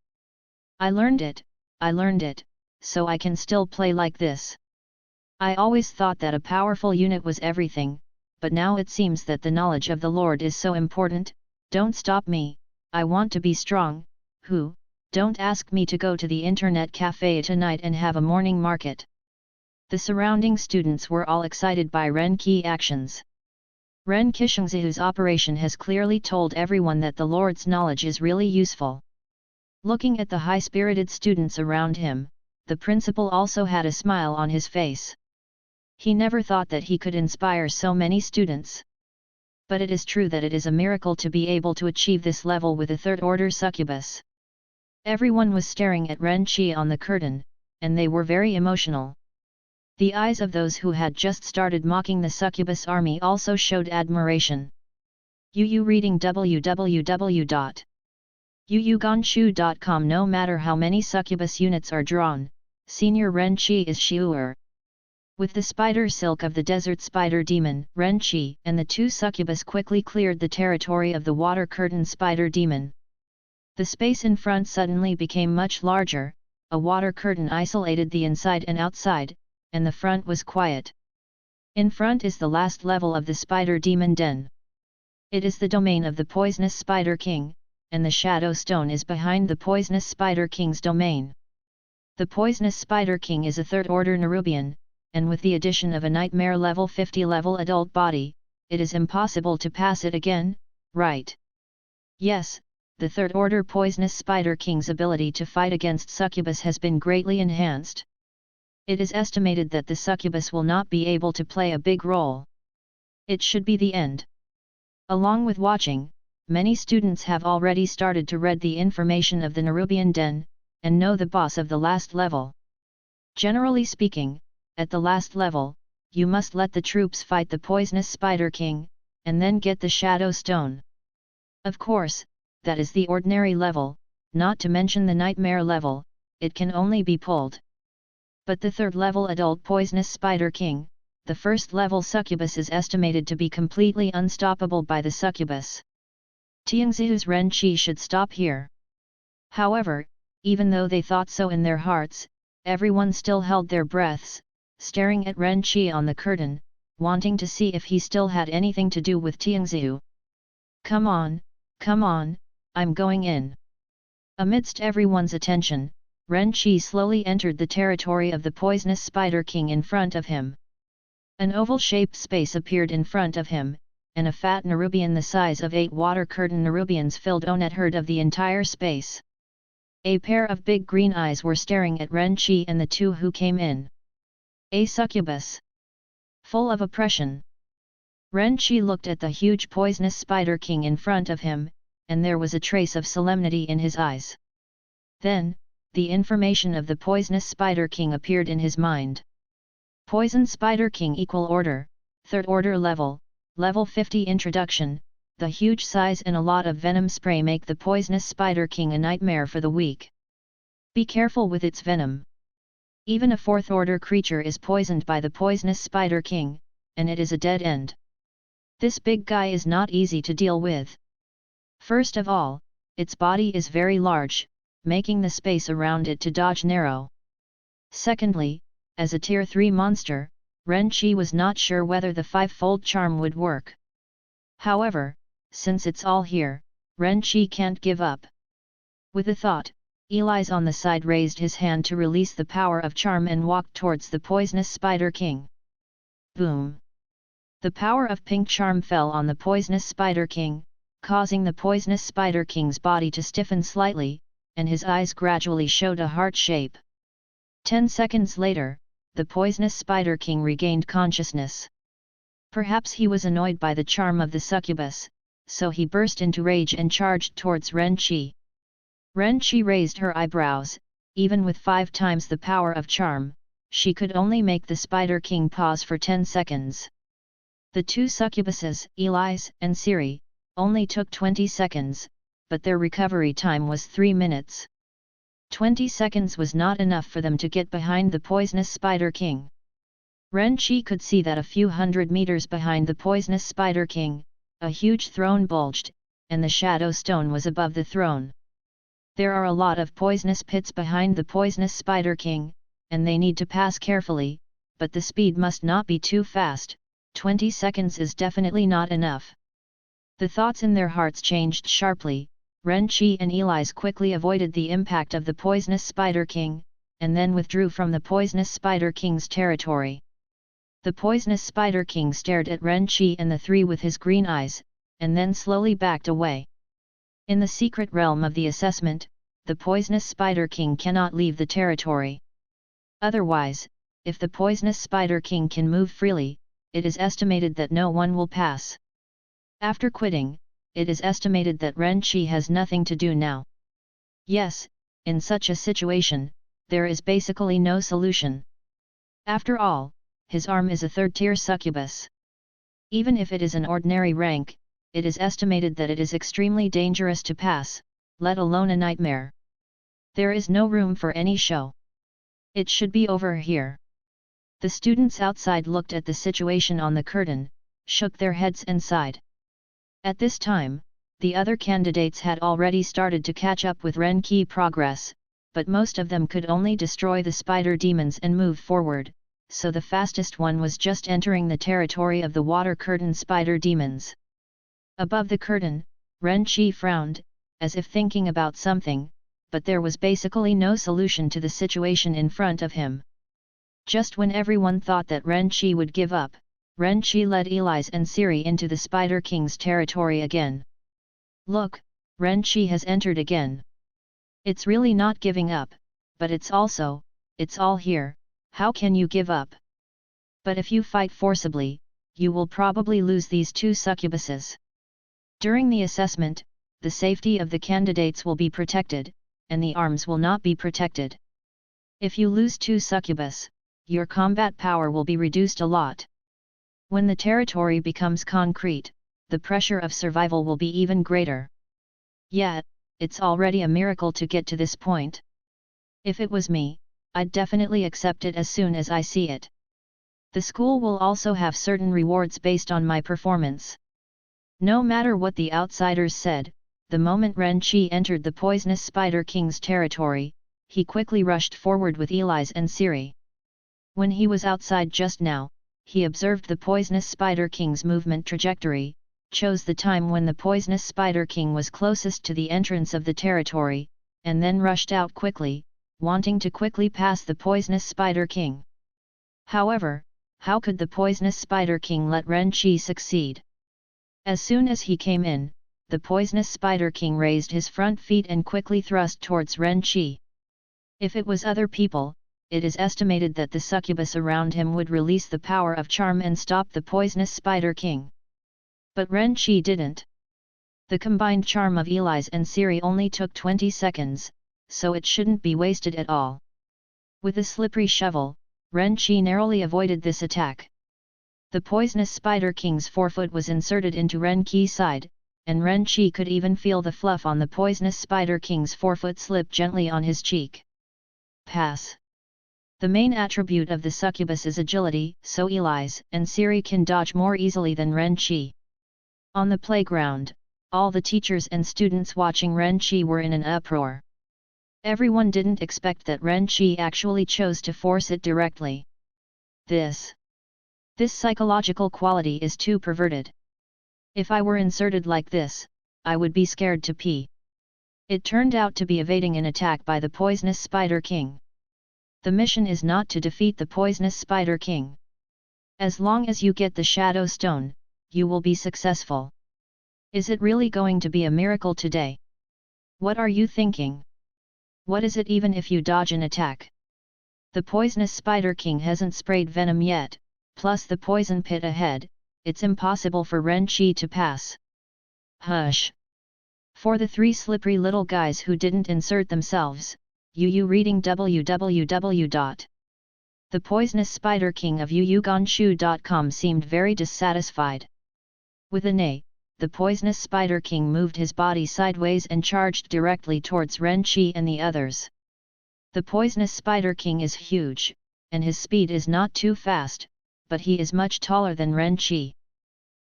Speaker 1: I learned it, so I can still play like this. I always thought that a powerful unit was everything, but now it seems that the knowledge of the Lord is so important. Don't stop me, I want to be strong. Don't ask me to go to the internet cafe tonight and have a morning market. The surrounding students were all excited by Ren Qi actions. Ren Qishengzihu's operation has clearly told everyone that the Lord's knowledge is really useful. Looking at the high-spirited students around him, the principal also had a smile on his face. He never thought that he could inspire so many students. But it is true that it is a miracle to be able to achieve this level with a third-order succubus. Everyone was staring at Ren Qi on the curtain, and they were very emotional. The eyes of those who had just started mocking the succubus army also showed admiration. Yu reading www.yuyuganshu.com. No matter how many succubus units are drawn, Senior Ren Qi is sure. With the spider silk of the desert spider demon, Ren Qi and the two succubus quickly cleared the territory of the water curtain spider demon. The space in front suddenly became much larger, a water curtain isolated the inside and outside, and the front was quiet. In front is the last level of the spider demon den. It is the domain of the poisonous spider king, and the shadow stone is behind the poisonous spider king's domain. The poisonous spider king is a third-order Nerubian, and with the addition of a nightmare level 50 level adult body, it is impossible to pass it again, right? Yes, the third-order poisonous spider king's ability to fight against succubus has been greatly enhanced. It is estimated that the succubus will not be able to play a big role. It should be the end. Along with watching, many students have already started to read the information of the Nerubian den, and know the boss of the last level. Generally speaking, at the last level, you must let the troops fight the poisonous spider king, and then get the shadow stone. Of course, that is the ordinary level, not to mention the nightmare level, it can only be pulled. But the third level adult poisonous spider king, the first level succubus, is estimated to be completely unstoppable by the succubus. Tianxiu's Ren Qi should stop here. However, even though they thought so in their hearts, everyone still held their breaths, staring at Ren Qi on the curtain, wanting to see if he still had anything to do with Tianxiu. Come on, I'm going in. Amidst everyone's attention, Ren Qi slowly entered the territory of the poisonous spider king in front of him. An oval-shaped space appeared in front of him, and a fat Nerubian the size of 8 water curtain Nerubians filled a third of the entire space. A pair of big green eyes were staring at Ren Qi and the two who came in. A succubus. Full of oppression. Ren Qi looked at the huge poisonous spider king in front of him, and there was a trace of solemnity in his eyes. Then, the information of the poisonous spider king appeared in his mind. Poison spider king equal order, third order level, level 50 introduction. The huge size and a lot of venom spray make the poisonous spider king a nightmare for the weak. Be careful with its venom. Even a fourth order creature is poisoned by the poisonous spider king, and it is a dead end. This big guy is not easy to deal with. First of all, its body is very large, making the space around it to dodge narrow. Secondly, as a tier 3 monster, Ren Qi was not sure whether the 5-fold charm would work. However, since it's all here, Ren Qi can't give up. With a thought, Eli's on the side raised his hand to release the power of charm and walked towards the poisonous spider king. Boom! The power of pink charm fell on the poisonous spider king, causing the poisonous spider king's body to stiffen slightly, and his eyes gradually showed a heart shape. 10 seconds later, the poisonous spider king regained consciousness. Perhaps he was annoyed by the charm of the succubus, so he burst into rage and charged towards Ren Qi. Ren Qi raised her eyebrows. Even with 5 times the power of charm, she could only make the spider king pause for 10 seconds. The two succubuses, Eli's and Siri, only took 20 seconds, but their recovery time was 3 minutes. 20 seconds was not enough for them to get behind the poisonous spider king. Ren Qi could see that a few hundred meters behind the poisonous spider king, a huge throne bulged, and the shadow stone was above the throne. There are a lot of poisonous pits behind the poisonous spider king, and they need to pass carefully, but the speed must not be too fast. 20 seconds is definitely not enough. The thoughts in their hearts changed sharply. Ren Qi and Eli's quickly avoided the impact of the poisonous spider king, and then withdrew from the poisonous spider king's territory. The poisonous spider king stared at Ren Qi and the three with his green eyes, and then slowly backed away. In the secret realm of the assessment, the poisonous spider king cannot leave the territory. Otherwise, if the poisonous Spider King can move freely, it is estimated that no one will pass. After quitting, it is estimated that Ren Qi has nothing to do now. Yes, in such a situation, there is basically no solution. After all, his arm is a third-tier succubus. Even if it is an ordinary rank, it is estimated that it is extremely dangerous to pass, let alone a nightmare. There is no room for any show. It should be over here. The students outside looked at the situation on the curtain, shook their heads and sighed. At this time, the other candidates had already started to catch up with Ren Qi progress, but most of them could only destroy the spider demons and move forward, so the fastest one was just entering the territory of the water curtain spider demons. Above the curtain, Ren Qi frowned, as if thinking about something, but there was basically no solution to the situation in front of him. Just when everyone thought that Ren Qi would give up, Ren Qi led Elise and Siri into the Spider King's territory again. Look, Ren Qi has entered again. It's really not giving up, but it's all here, how can you give up? But if you fight forcibly, you will probably lose these two succubuses. During the assessment, the safety of the candidates will be protected, and the arms will not be protected. If you lose two succubus, your combat power will be reduced a lot. When the territory becomes concrete, the pressure of survival will be even greater. Yet, it's already a miracle to get to this point. If it was me, I'd definitely accept it as soon as I see it. The school will also have certain rewards based on my performance. No matter what the outsiders said, the moment Ren Qi entered the poisonous Spider King's territory, he quickly rushed forward with Elise and Siri. When he was outside just now, he observed the poisonous Spider King's movement trajectory, chose the time when the poisonous Spider King was closest to the entrance of the territory, and then rushed out quickly, wanting to quickly pass the poisonous Spider King. However, how could the poisonous Spider King let Ren Qi succeed? As soon as he came in, the poisonous Spider King raised his front feet and quickly thrust towards Ren Qi. If it was other people, it is estimated that the succubus around him would release the power of charm and stop the poisonous Spider King. But Ren Qi didn't. The combined charm of Elise and Siri only took 20 seconds, so it shouldn't be wasted at all. With a slippery shovel, Ren Qi narrowly avoided this attack. The poisonous Spider King's forefoot was inserted into Ren Qi's side, and Ren Qi could even feel the fluff on the poisonous Spider King's forefoot slip gently on his cheek. Pass. The main attribute of the succubus is agility, so Elise and Siri can dodge more easily than Ren Qi. On the playground, all the teachers and students watching Ren Qi were in an uproar. Everyone didn't expect that Ren Qi actually chose to force it directly. This psychological quality is too perverted. If I were inserted like this, I would be scared to pee. It turned out to be evading an attack by the poisonous Spider King. The mission is not to defeat the poisonous Spider King. As long as you get the Shadow Stone, you will be successful. Is it really going to be a miracle today? What are you thinking? What is it even if you dodge an attack? The poisonous Spider King hasn't sprayed venom yet, plus the poison pit ahead, it's impossible for Ren Qi to pass. Hush! For the three slippery little guys who didn't insert themselves, reading www. The poisonous Spider King of yuyuganshu.com seemed very dissatisfied. With a neigh, the poisonous Spider King moved his body sideways and charged directly towards Ren Qi and the others. The poisonous Spider King is huge, and his speed is not too fast, but he is much taller than Ren Qi.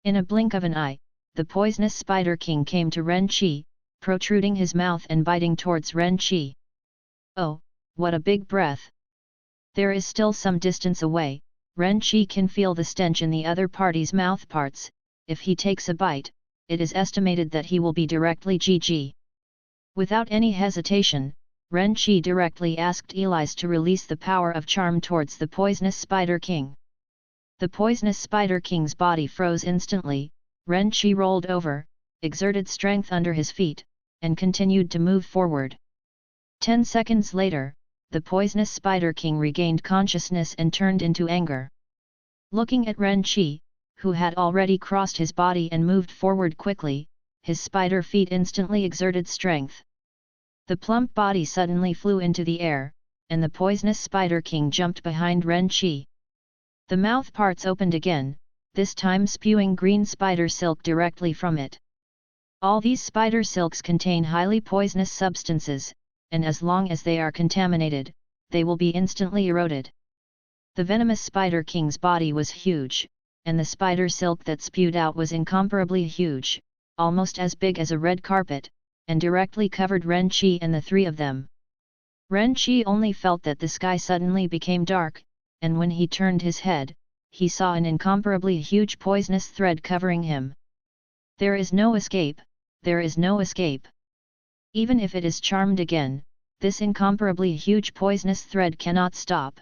Speaker 1: In a blink of an eye, the poisonous Spider King came to Ren Qi, protruding his mouth and biting towards Ren Qi. Oh, what a big breath! There is still some distance away, Ren Qi can feel the stench in the other party's mouthparts. If he takes a bite, it is estimated that he will be directly GG. Without any hesitation, Ren Qi directly asked Elise to release the power of charm towards the poisonous Spider King. The poisonous Spider King's body froze instantly. Ren Qi rolled over, exerted strength under his feet, and continued to move forward. 10 seconds later, the poisonous Spider King regained consciousness and turned into anger. Looking at Ren Qi, who had already crossed his body and moved forward quickly, his spider feet instantly exerted strength. The plump body suddenly flew into the air, and the poisonous Spider King jumped behind Ren Qi. The mouth parts opened again, this time spewing green spider silk directly from it. All these spider silks contain highly poisonous substances, and as long as they are contaminated, they will be instantly eroded. The venomous Spider King's body was huge, and the spider silk that spewed out was incomparably huge, almost as big as a red carpet, and directly covered Ren Qi and the three of them. Ren Qi only felt that the sky suddenly became dark, and when he turned his head, he saw an incomparably huge poisonous thread covering him. There is no escape, there is no escape. Even if it is charmed again, this incomparably huge poisonous thread cannot stop.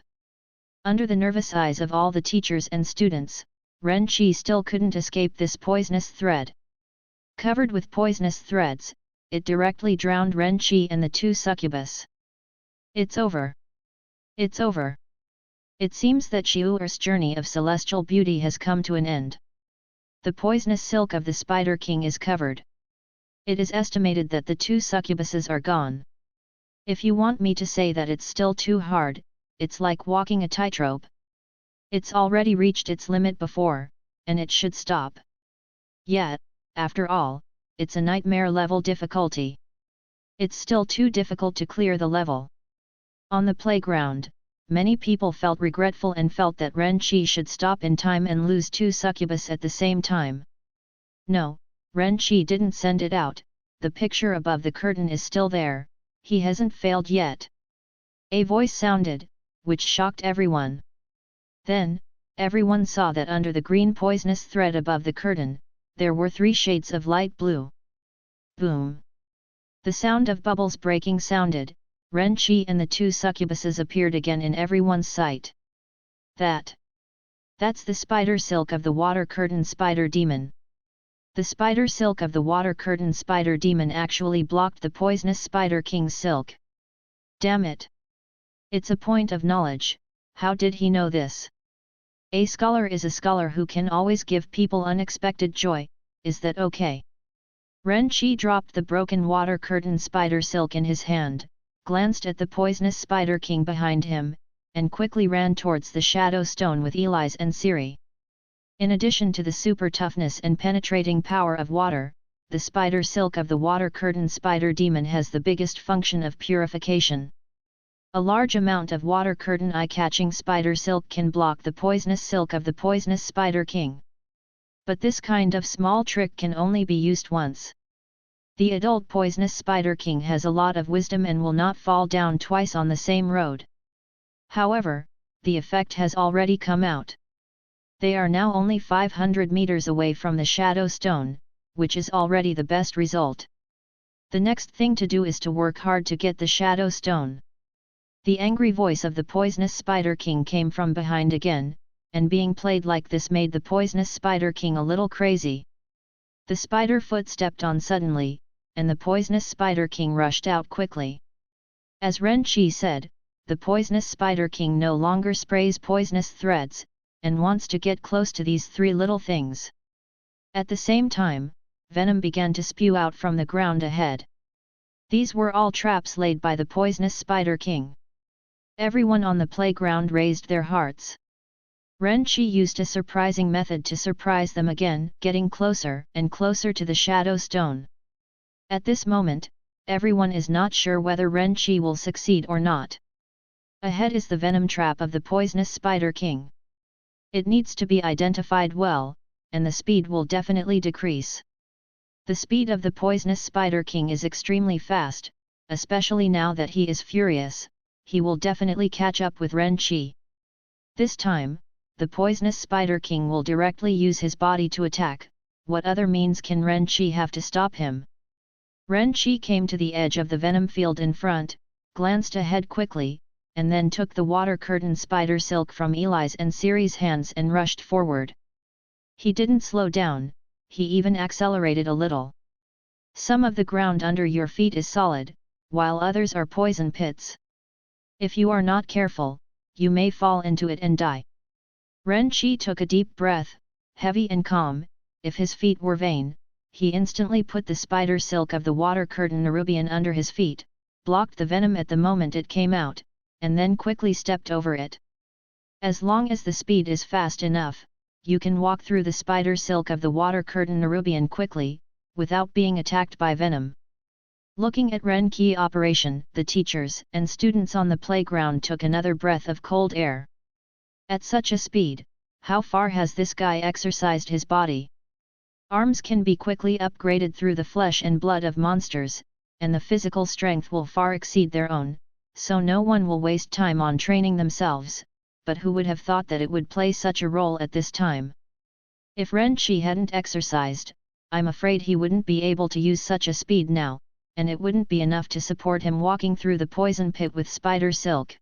Speaker 1: Under the nervous eyes of all the teachers and students, Ren Qi still couldn't escape this poisonous thread. Covered with poisonous threads, it directly drowned Ren Qi and the two succubus. It's over. It's over. It seems that Xiu'er's journey of celestial beauty has come to an end. The poisonous silk of the Spider King is covered. It is estimated that the two succubuses are gone. If you want me to say that it's still too hard, it's like walking a tightrope. It's already reached its limit before, and it should stop. Yet, after all, it's a nightmare level difficulty. It's still too difficult to clear the level. On the playground, many people felt regretful and felt that Ren Qi should stop in time and lose two succubus at the same time. No, Ren Qi didn't send it out, the picture above the curtain is still there, he hasn't failed yet. A voice sounded, which shocked everyone. Then, everyone saw that under the green poisonous thread above the curtain, there were 3 shades of light blue. Boom! The sound of bubbles breaking sounded, Ren Qi and the two succubuses appeared again in everyone's sight. That's the spider silk of the water curtain spider demon. The spider silk of the water curtain spider demon actually blocked the poisonous Spider King's silk. Damn it! It's a point of knowledge, how did he know this? A scholar is a scholar who can always give people unexpected joy, is that okay? Ren Qi dropped the broken water curtain spider silk in his hand, glanced at the poisonous Spider King behind him, and quickly ran towards the shadow stone with Elise and Ciri. In addition to the super toughness and penetrating power of water, the spider silk of the water curtain spider demon has the biggest function of purification. A large amount of water curtain eye-catching spider silk can block the poisonous silk of the poisonous Spider King. But this kind of small trick can only be used once. The adult poisonous Spider King has a lot of wisdom and will not fall down twice on the same road. However, the effect has already come out. They are now only 500 meters away from the Shadow Stone, which is already the best result. The next thing to do is to work hard to get the Shadow Stone. The angry voice of the poisonous Spider King came from behind again, and being played like this made the poisonous Spider King a little crazy. The spider foot stepped on suddenly, and the poisonous Spider King rushed out quickly. As Ren Qi said, the poisonous Spider King no longer sprays poisonous threads, and wants to get close to these 3 little things. At the same time, venom began to spew out from the ground ahead. These were all traps laid by the poisonous Spider King. Everyone on the playground raised their hearts. Ren Qi used a surprising method to surprise them again, getting closer and closer to the Shadow Stone. At this moment, everyone is not sure whether Ren Qi will succeed or not. Ahead is the venom trap of the poisonous Spider King. It needs to be identified well, and the speed will definitely decrease. The speed of the poisonous Spider King is extremely fast, especially now that he is furious, he will definitely catch up with Ren Qi. This time, the poisonous Spider King will directly use his body to attack. What other means can Ren Qi have to stop him? Ren Qi came to the edge of the venom field in front, glanced ahead quickly, and then took the water curtain spider silk from Elise and Ciri's hands and rushed forward. He didn't slow down, he even accelerated a little. Some of the ground under your feet is solid, while others are poison pits. If you are not careful, you may fall into it and die. Ren Qi took a deep breath, heavy and calm. If his feet were vain, he instantly put the spider silk of the water curtain Nerubian under his feet, blocked the venom at the moment it came out, and then quickly stepped over it. As long as the speed is fast enough, you can walk through the spider silk of the water curtain Nerubian quickly, without being attacked by venom. Looking at Ren Qi operation, the teachers and students on the playground took another breath of cold air. At such a speed, how far has this guy exercised his body? Arms can be quickly upgraded through the flesh and blood of monsters, and the physical strength will far exceed their own, so no one will waste time on training themselves, but who would have thought that it would play such a role at this time? If Ren Qi hadn't exercised, I'm afraid he wouldn't be able to use such a speed now, and it wouldn't be enough to support him walking through the poison pit with spider silk.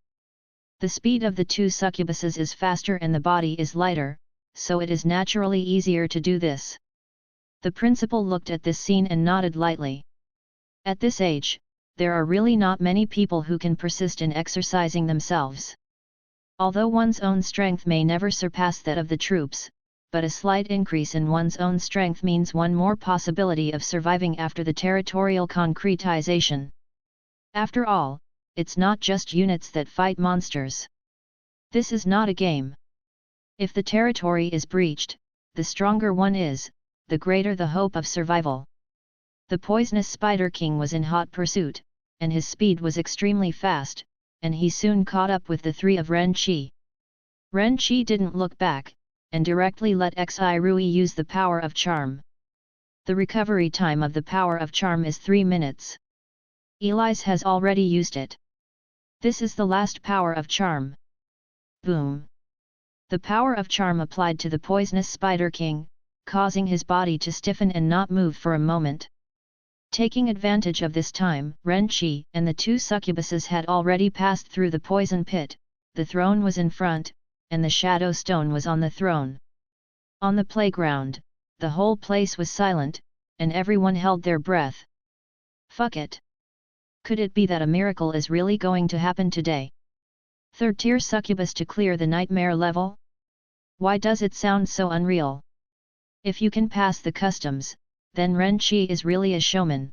Speaker 1: The speed of the two succubuses is faster and the body is lighter, so it is naturally easier to do this. The principal looked at this scene and nodded lightly. At this age, there are really not many people who can persist in exercising themselves. Although one's own strength may never surpass that of the troops, but a slight increase in one's own strength means one more possibility of surviving after the territorial concretization. After all, it's not just units that fight monsters. This is not a game. If the territory is breached, the stronger one is, the greater the hope of survival. The poisonous Spider King was in hot pursuit, and his speed was extremely fast, and he soon caught up with the three of Ren Qi. Ren Qi didn't look back, and directly let Xi Rui use the power of charm. The recovery time of the power of charm is 3 minutes. Elise has already used it. This is the last power of charm. Boom! The power of charm applied to the poisonous Spider King, causing his body to stiffen and not move for a moment. Taking advantage of this time, Ren Qi and the two succubuses had already passed through the poison pit. The throne was in front, and the shadow stone was on the throne. On the playground, the whole place was silent, and everyone held their breath. Fuck it! Could it be that a miracle is really going to happen today? Third tier succubus to clear the nightmare level? Why does it sound so unreal? If you can pass the customs, then Ren Qi is really a showman.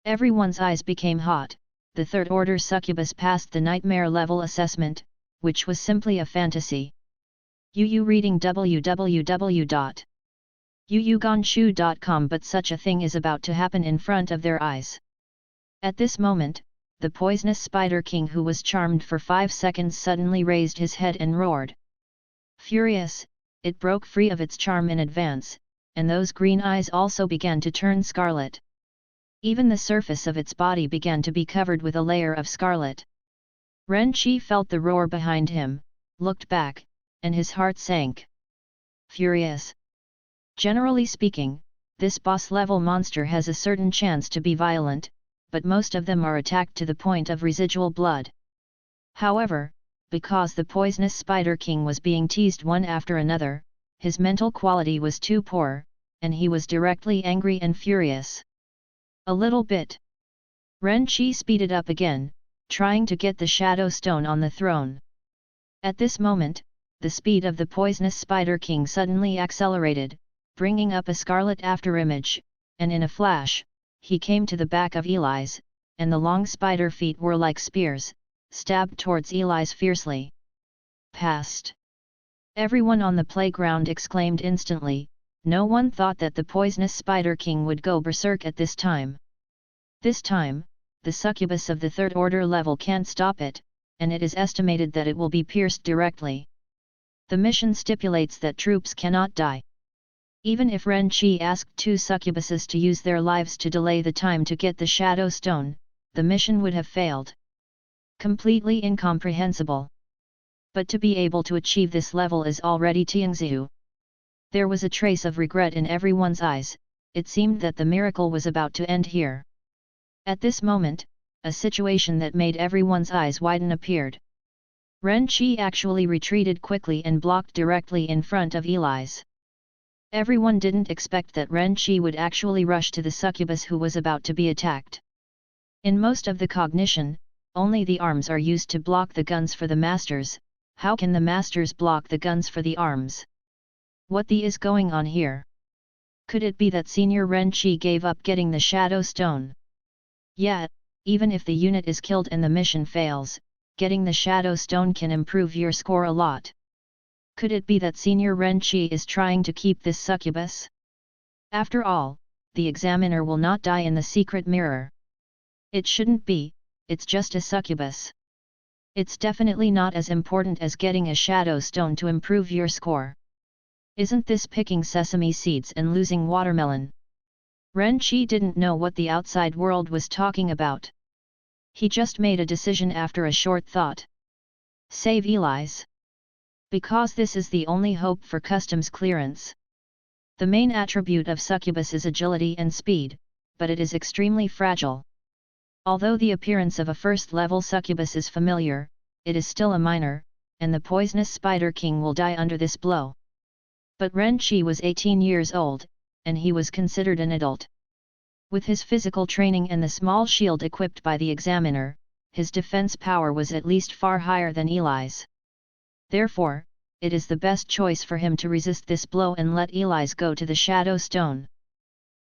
Speaker 1: Everyone's eyes became hot. The third order succubus passed the nightmare level assessment, which was simply a fantasy. Yu reading www.yuyuganshu.com, but such a thing is about to happen in front of their eyes. At this moment, the poisonous Spider King, who was charmed for 5 seconds, suddenly raised his head and roared. Furious, it broke free of its charm in advance, and those green eyes also began to turn scarlet. Even the surface of its body began to be covered with a layer of scarlet. Ren Qi felt the roar behind him, looked back, and his heart sank. Furious. Generally speaking, this boss-level monster has a certain chance to be violent, but most of them are attacked to the point of residual blood. However, because the poisonous Spider King was being teased one after another, his mental quality was too poor, and he was directly angry and furious. A little bit. Ren Qi speeded up again, trying to get the shadow stone on the throne. At this moment, the speed of the poisonous Spider King suddenly accelerated, bringing up a scarlet afterimage, and in a flash, he came to the back of Elise, and the long spider feet were like spears, stabbed towards Elise fiercely. Passed! Everyone on the playground exclaimed instantly. No one thought that the poisonous Spider King would go berserk at this time. This time, the succubus of the third order level can't stop it, and it is estimated that it will be pierced directly. The mission stipulates that troops cannot die. Even if Ren Qi asked two succubuses to use their lives to delay the time to get the shadow stone, the mission would have failed. Completely incomprehensible. But to be able to achieve this level is already Tianxiu. There was a trace of regret in everyone's eyes. It seemed that the miracle was about to end here. At this moment, a situation that made everyone's eyes widen appeared. Ren Qi actually retreated quickly and blocked directly in front of Elise. Everyone didn't expect that Ren Qi would actually rush to the succubus who was about to be attacked. In most of the cognition, only the arms are used to block the guns for the masters. How can the masters block the guns for the arms? What the is going on here? Could it be that Senior Renchi gave up getting the Shadow Stone? Yeah, even if the unit is killed and the mission fails, getting the Shadow Stone can improve your score a lot. Could it be that Senior Renchi is trying to keep this succubus? After all, the examiner will not die in the secret mirror. It shouldn't be, it's just a succubus. It's definitely not as important as getting a Shadow Stone to improve your score. Isn't this picking sesame seeds and losing watermelon? Renchi didn't know what the outside world was talking about. He just made a decision after a short thought. Save Eli's. Because this is the only hope for customs clearance. The main attribute of Succubus is agility and speed, but it is extremely fragile. Although the appearance of a first-level Succubus is familiar, it is still a minor, and the poisonous Spider King will die under this blow. But Renchi was 18 years old, and he was considered an adult. With his physical training and the small shield equipped by the examiner, his defense power was at least far higher than Eli's. Therefore, it is the best choice for him to resist this blow and let Eli's go to the Shadow Stone.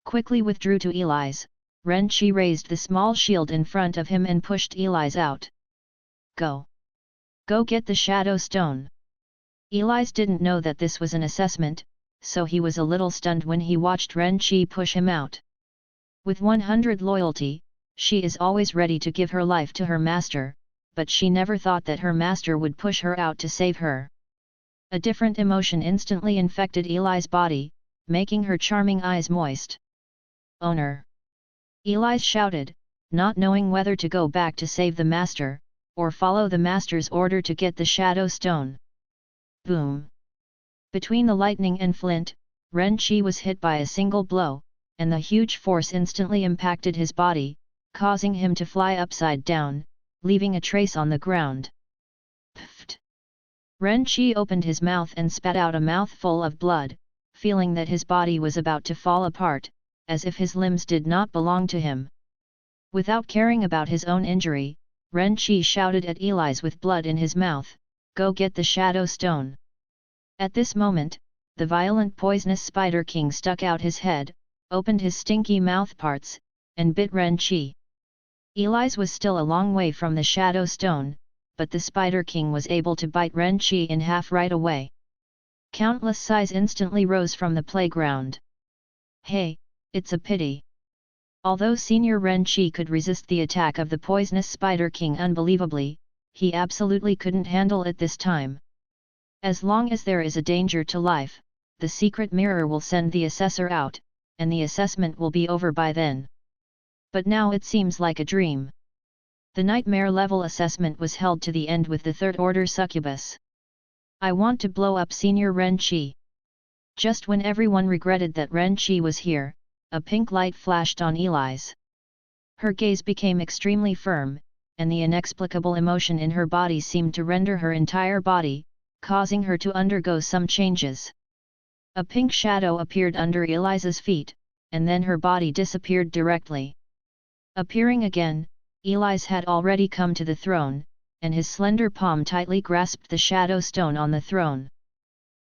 Speaker 1: Quickly withdrew to Eli's, Renchi raised the small shield in front of him and pushed Eli's out. Go! Go get the Shadow Stone! Eli's didn't know that this was an assessment, so he was a little stunned when he watched Renchi push him out. With 100 loyalty, she is always ready to give her life to her master, but she never thought that her master would push her out to save her. A different emotion instantly infected Eli's body, making her charming eyes moist. Owner! Eli shouted, not knowing whether to go back to save the master, or follow the master's order to get the Shadow Stone. Boom! Between the lightning and flint, Renchi was hit by a single blow, and the huge force instantly impacted his body, causing him to fly upside down, leaving a trace on the ground. Pfft! Renchi opened his mouth and spat out a mouthful of blood, feeling that his body was about to fall apart, as if his limbs did not belong to him. Without caring about his own injury, Renchi shouted at Eli's with blood in his mouth, "Go get the Shadow Stone!" At this moment, the violent poisonous Spider King stuck out his head, opened his stinky mouth parts, and bit Renchi. Eli's was still a long way from the Shadow Stone, but the Spider King was able to bite Renchi in half right away. Countless sighs instantly rose from the playground. Hey, it's a pity. Although Senior Renchi could resist the attack of the poisonous Spider King unbelievably, he absolutely couldn't handle it this time. As long as there is a danger to life, the secret mirror will send the assessor out, and the assessment will be over by then. But now it seems like a dream. The nightmare level assessment was held to the end with the third order succubus. I want to blow up Senior Renchi. Just when everyone regretted that Renchi was here, a pink light flashed on Eli's. Her gaze became extremely firm, and the inexplicable emotion in her body seemed to render her entire body, causing her to undergo some changes. A pink shadow appeared under Eli's feet, and then her body disappeared directly. Appearing again, Eli's had already come to the throne, and his slender palm tightly grasped the Shadow Stone on the throne.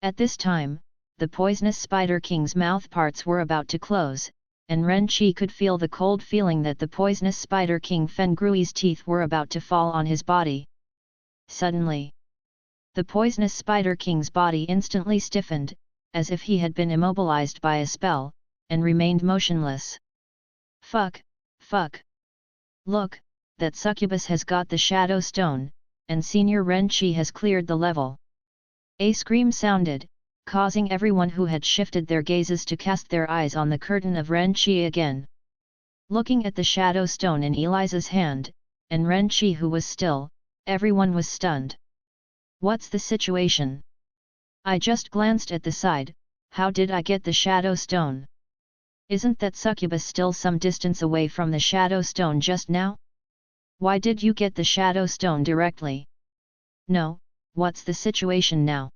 Speaker 1: At this time, the poisonous Spider King's mouth parts were about to close, and Renchi could feel the cold feeling that the poisonous Spider King Fengrui's teeth were about to fall on his body. Suddenly, the poisonous Spider King's body instantly stiffened, as if he had been immobilized by a spell, and remained motionless. Fuck! Fuck! Look, that succubus has got the Shadow Stone, and Senior Renchi has cleared the level. A scream sounded, causing everyone who had shifted their gazes to cast their eyes on the curtain of Renchi again. Looking at the Shadow Stone in Eli's hand, and Renchi who was still, everyone was stunned. What's the situation? I just glanced at the side, how did I get the Shadow Stone? Isn't that succubus still some distance away from the Shadow Stone just now? Why did you get the Shadow Stone directly? No, what's the situation now?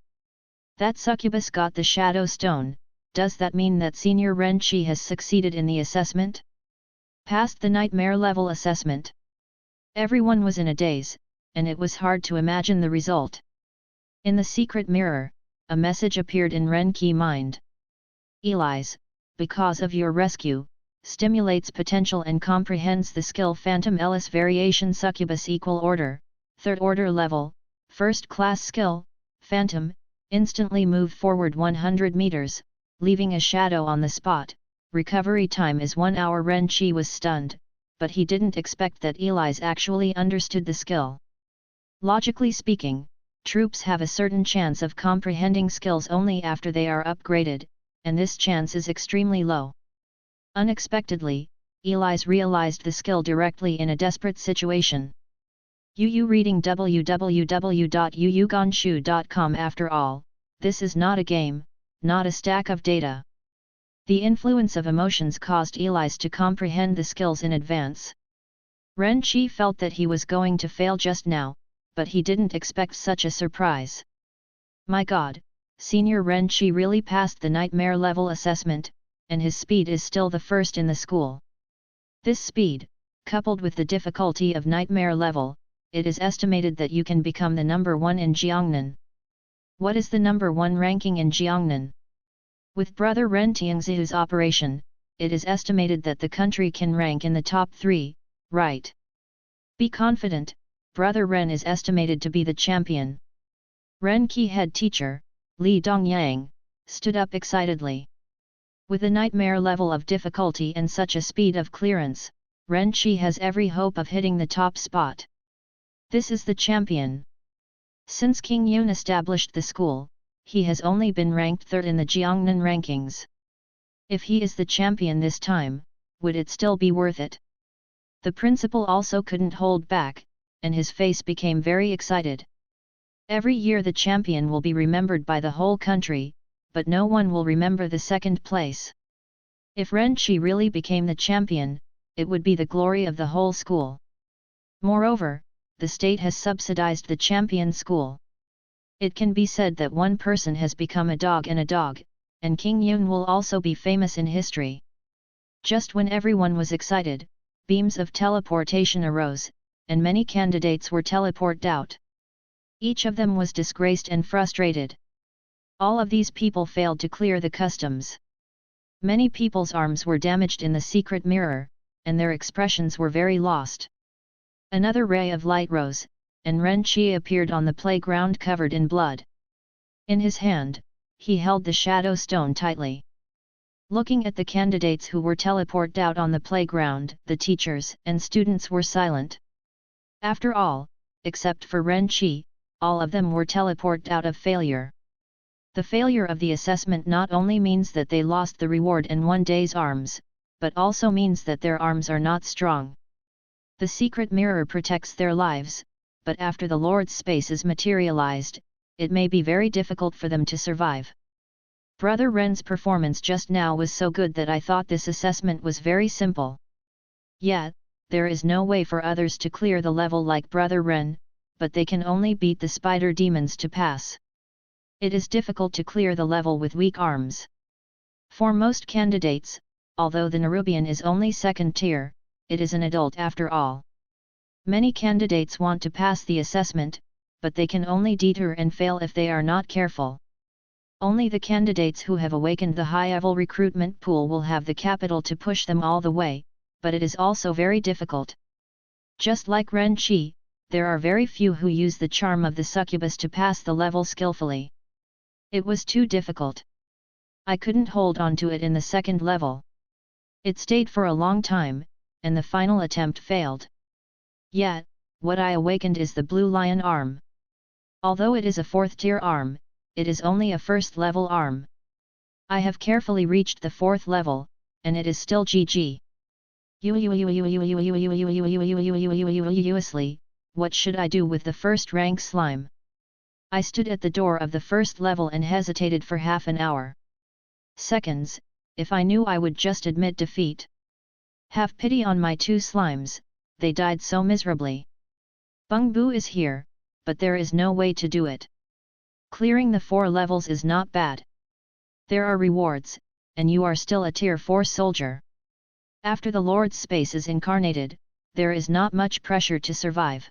Speaker 1: That succubus got the Shadow Stone, does that mean that Senior Renchi has succeeded in the assessment? Passed the nightmare level assessment? Everyone was in a daze, and it was hard to imagine the result. In the secret mirror, a message appeared in Renqi's mind. Elise, because of your rescue, stimulates potential and comprehends the skill Phantom Ellis Variation Succubus Equal Order, 3rd Order Level, 1st Class Skill, Phantom, instantly move forward 100 meters, leaving a shadow on the spot. Recovery time is 1 hour. Renqi was stunned, but he didn't expect that Elise actually understood the skill. Logically speaking, troops have a certain chance of comprehending skills only after they are upgraded, and this chance is extremely low. Unexpectedly, Elise realized the skill directly in a desperate situation. Reading www.yuyugonshu.com. After all, this is not a game, not a stack of data. The influence of emotions caused Elise to comprehend the skills in advance. Renqi felt that he was going to fail just now, but he didn't expect such a surprise. My God, Senior Renqi really passed the nightmare level assessment, and his speed is still the first in the school. This speed, coupled with the difficulty of nightmare level, it is estimated that you can become the number 1 in Jiangnan. What is the number 1 ranking in Jiangnan? With Brother Ren Tianxiu's operation, it is estimated that the country can rank in the top 3, right? Be confident, Brother Ren is estimated to be the champion. Renqi head teacher, Li Dongyang, stood up excitedly. With a nightmare level of difficulty and such a speed of clearance, Renqi has every hope of hitting the top spot. This is the champion. Since King Yun established the school, he has only been ranked 3rd in the Jiangnan rankings. If he is the champion this time, would it still be worth it? The principal also couldn't hold back, and his face became very excited. Every year the champion will be remembered by the whole country, but no one will remember the 2nd place. If Renqi really became the champion, it would be the glory of the whole school. Moreover, the state has subsidized the champion school. It can be said that one person has become a dog, and King Yun will also be famous in history. Just when everyone was excited, beams of teleportation arose, and many candidates were teleported out. Each of them was disgraced and frustrated. All of these people failed to clear the customs. Many people's arms were damaged in the secret mirror, and their expressions were very lost. Another ray of light rose, and Renqi appeared on the playground covered in blood. In his hand, he held the shadow stone tightly. Looking at the candidates who were teleported out on the playground, the teachers and students were silent. After all, except for Renqi, all of them were teleported out of failure. The failure of the assessment not only means that they lost the reward and 1 day's arms, but also means that their arms are not strong. The secret mirror protects their lives, but after the Lord's space is materialized, it may be very difficult for them to survive. Brother Ren's performance just now was so good that I thought this assessment was very simple. Yet, there is no way for others to clear the level like Brother Ren, but they can only beat the spider demons to pass. It is difficult to clear the level with weak arms. For most candidates, although the Nerubian is only 2nd tier, it is an adult after all. Many candidates want to pass the assessment, but they can only deter and fail if they are not careful. Only the candidates who have awakened the high-level recruitment pool will have the capital to push them all the way, but it is also very difficult. Just like Renqi, there are very few who use the charm of the succubus to pass the level skillfully. It was too difficult. I couldn't hold on to it in the 2nd level. It stayed for a long time, and the final attempt failed. Yet, what I awakened is the blue lion arm. Although it is a 4th tier arm, it is only a 1st level arm. I have carefully reached the 4th level, and it is still GG. What should I do with the 1st rank slime? I stood at the door of the 1st level and hesitated for half an hour. Seconds, if I knew I would just admit defeat. Have pity on my 2 slimes, they died so miserably. Bung Bu is here, but there is no way to do it. Clearing the 4 levels is not bad. There are rewards, and you are still a tier 4 soldier. After the Lord's space is incarnated, there is not much pressure to survive.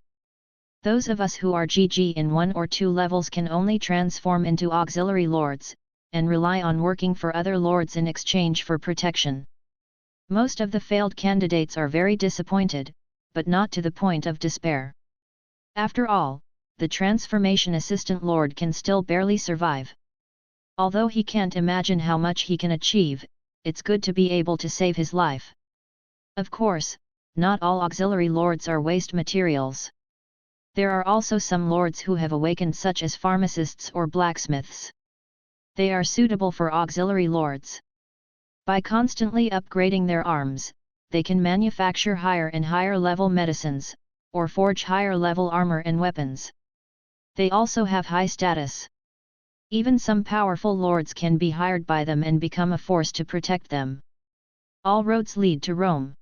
Speaker 1: Those of us who are GG in 1 or 2 levels can only transform into auxiliary lords, and rely on working for other lords in exchange for protection. Most of the failed candidates are very disappointed, but not to the point of despair. After all, the transformation assistant lord can still barely survive. Although he can't imagine how much he can achieve, it's good to be able to save his life. Of course, not all auxiliary lords are waste materials. There are also some lords who have awakened, such as pharmacists or blacksmiths. They are suitable for auxiliary lords. By constantly upgrading their arms, they can manufacture higher and higher level medicines, or forge higher level armor and weapons. They also have high status. Even some powerful lords can be hired by them and become a force to protect them. All roads lead to Rome.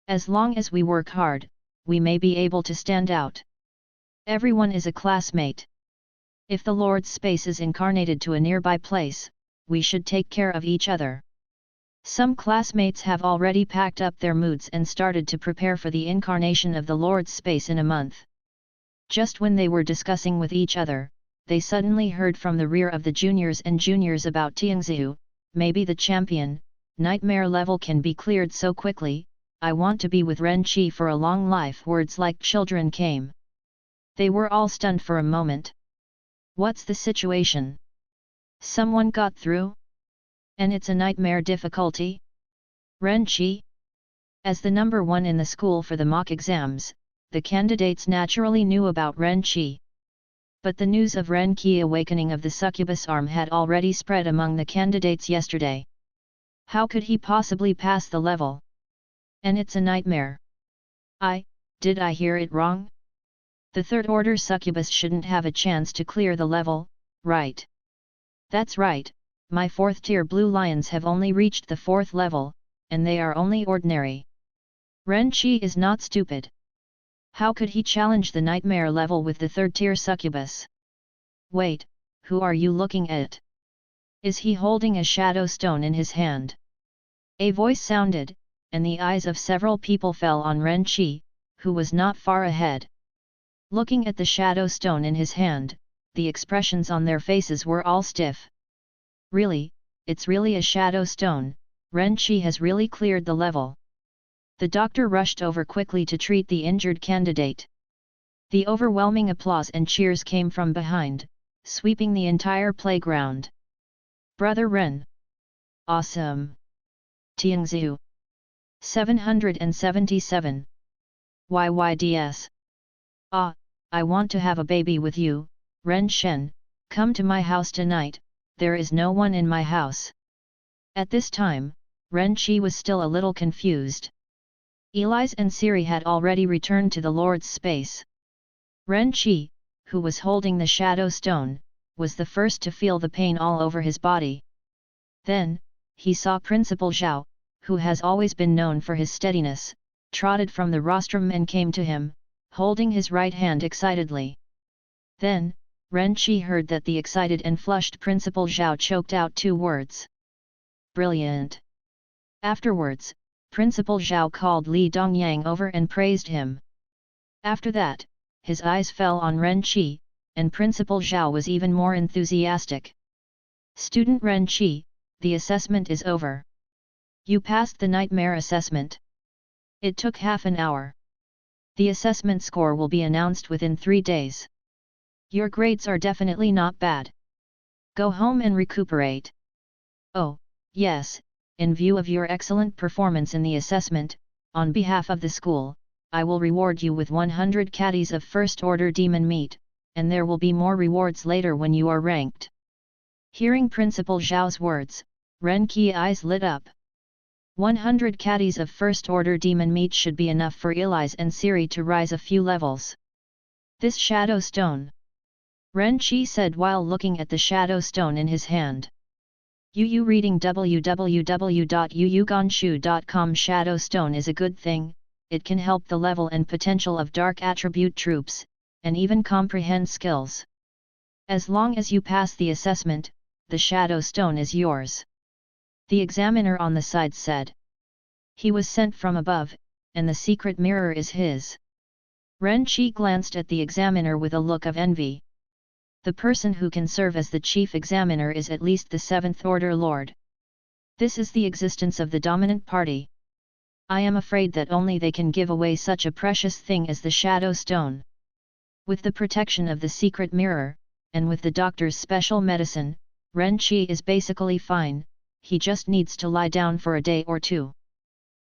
Speaker 1: As long as we work hard, we may be able to stand out. Everyone is a classmate. If the Lord's space is incarnated to a nearby place, we should take care of each other. Some classmates have already packed up their moods and started to prepare for the incarnation of the Lord's space in a month. Just when they were discussing with each other, they suddenly heard from the rear of the juniors and juniors about Tianxiu, maybe the champion. Nightmare level can be cleared so quickly. I want to be with Ren Qi for a long life. Words like children came. They were all stunned for a moment. What's the situation? Someone got through? And it's a nightmare difficulty? Ren Qi? As the number 1 in the school for the mock exams, the candidates naturally knew about Ren Qi. But the news of Ren Qi awakening of the succubus arm had already spread among the candidates yesterday. How could he possibly pass the level? And it's a nightmare. Did I hear it wrong? The third order succubus shouldn't have a chance to clear the level, right? That's right, my 4th tier blue lions have only reached the 4th level, and they are only ordinary. Ren Qi is not stupid. How could he challenge the nightmare level with the 3rd tier succubus? Wait, who are you looking at? Is he holding a shadow stone in his hand? A voice sounded, and the eyes of several people fell on Ren Qi, who was not far ahead. Looking at the shadow stone in his hand, the expressions on their faces were all stiff. Really, it's really a shadow stone. Ren Qi has really cleared the level. The doctor rushed over quickly to treat the injured candidate. The overwhelming applause and cheers came from behind, sweeping the entire playground. Brother Ren! Awesome! Tianxiu! 777. YYDS. I want to have a baby with you, Ren Shen, come to my house tonight. There is no one in my house. At this time, Ren Qi was still a little confused. Elise and Siri had already returned to the Lord's space. Ren Qi, who was holding the shadow stone, was the first to feel the pain all over his body. Then, he saw Principal Zhao, who has always been known for his steadiness, trotted from the rostrum and came to him, holding his right hand excitedly. Then, Ren Qi heard that the excited and flushed Principal Zhao choked out 2 words. Brilliant! Afterwards, Principal Zhao called Li Dongyang over and praised him. After that, his eyes fell on Ren Qi, and Principal Zhao was even more enthusiastic. Student Ren Qi, the assessment is over. You passed the nightmare assessment. It took half an hour. The assessment score will be announced within 3 days. Your grades are definitely not bad. Go home and recuperate. Oh, yes, in view of your excellent performance in the assessment, on behalf of the school, I will reward you with 100 caddies of first-order demon meat, and there will be more rewards later when you are ranked. Hearing Principal Zhao's words, Ren Qi's eyes lit up. 100 caddies of first-order demon meat should be enough for Elise and Siri to rise a few levels. This shadow stone, Ren Qi said while looking at the shadow stone in his hand. Yu reading www.yuyuganshu.com. Shadow stone is a good thing, it can help the level and potential of dark attribute troops, and even comprehend skills. As long as you pass the assessment, the shadow stone is yours. The examiner on the side said. He was sent from above, and the secret mirror is his. Ren Qi glanced at the examiner with a look of envy. The person who can serve as the chief examiner is at least the 7th Order Lord. This is the existence of the dominant party. I am afraid that only they can give away such a precious thing as the Shadow Stone. With the protection of the secret mirror, and with the doctor's special medicine, Ren Qi is basically fine, he just needs to lie down for a day or two.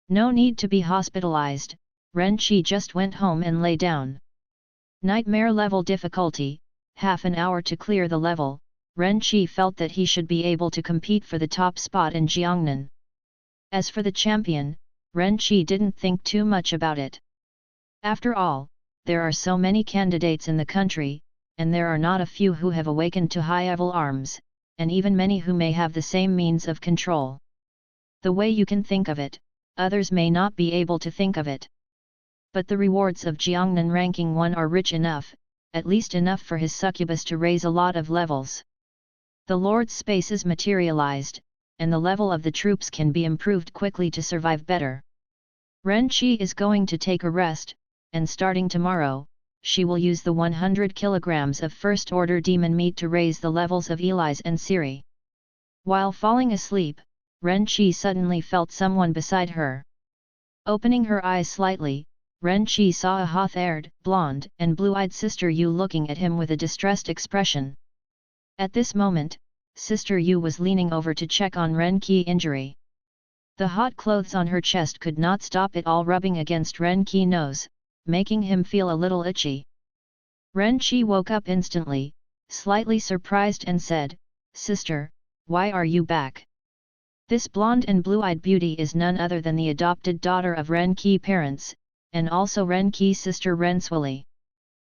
Speaker 1: No need to be hospitalized, Ren Qi just went home and lay down. Nightmare level difficulty, half an hour to clear the level. Ren Qi felt that he should be able to compete for the top spot in Jiangnan. As for the champion, Ren Qi didn't think too much about it. After all, there are so many candidates in the country, and there are not a few who have awakened to high-level arms, and even many who may have the same means of control. The way you can think of it, others may not be able to think of it. But the rewards of Jiangnan ranking 1 are rich enough, at least enough for his succubus to raise a lot of levels. The Lord's space is materialized, and the level of the troops can be improved quickly to survive better. Ren Qi is going to take a rest, and starting tomorrow, she will use the 100 kilograms of First Order demon meat to raise the levels of Elise and Siri. While falling asleep, Ren Qi suddenly felt someone beside her. Opening her eyes slightly, Ren Qi saw a hot-haired, blonde, and blue-eyed Sister Yu looking at him with a distressed expression. At this moment, Sister Yu was leaning over to check on Ren Qi's injury. The hot clothes on her chest could not stop it all rubbing against Ren Qi's nose, making him feel a little itchy. Ren Qi woke up instantly, slightly surprised and said, "Sister, why are you back?" This blonde and blue-eyed beauty is none other than the adopted daughter of Ren Qi's parents, and also Ren Qi's sister Ren Swili.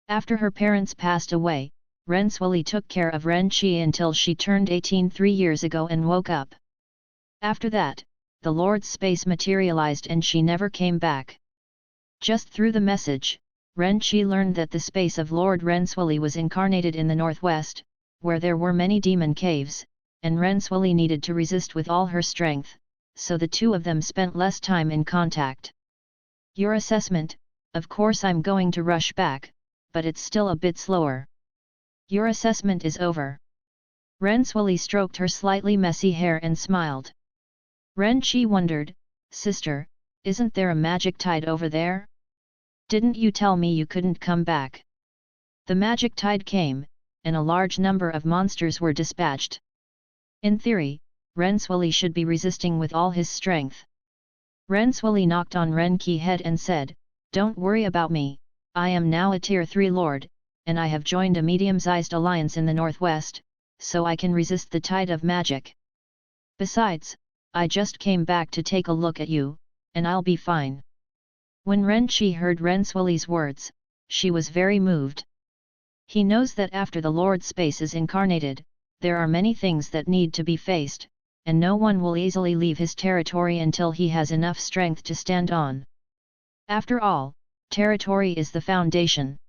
Speaker 1: After her parents passed away, Ren Swili took care of Ren Qi until she turned 18 3 years ago and woke up. After that, the Lord's space materialized and she never came back. Just through the message, Ren Qi learned that the space of Lord Ren Swili was incarnated in the northwest, where there were many demon caves, and Ren Swili needed to resist with all her strength, so the two of them spent less time in contact. Your assessment, of course I'm going to rush back, but it's still a bit slower. Your assessment is over. Ren Swili stroked her slightly messy hair and smiled. Ren Qi wondered, "Sister, isn't there a magic tide over there? Didn't you tell me you couldn't come back?" The magic tide came, and a large number of monsters were dispatched. In theory, Ren Swili should be resisting with all his strength. Ren Swili knocked on Ren Qi's head and said, "Don't worry about me, I am now a Tier 3 Lord, and I have joined a medium-sized alliance in the northwest, so I can resist the tide of magic. Besides, I just came back to take a look at you, and I'll be fine." When Ren Qi heard Ren Swili's words, she was very moved. He knows that after the Lord's space is incarnated, there are many things that need to be faced, and no one will easily leave his territory until he has enough strength to stand on. After all, territory is the foundation.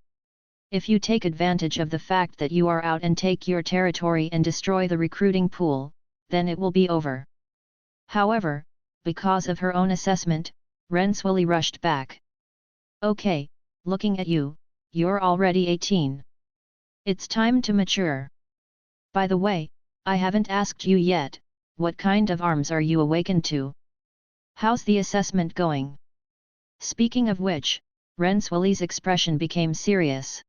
Speaker 1: If you take advantage of the fact that you are out and take your territory and destroy the recruiting pool, then it will be over. However, because of her own assessment, Ren Swili rushed back. "Okay, looking at you, you're already 18. It's time to mature. By the way, I haven't asked you yet, what kind of arms are you awakened to? How's the assessment going?" Speaking of which, Ren Swili's expression became serious.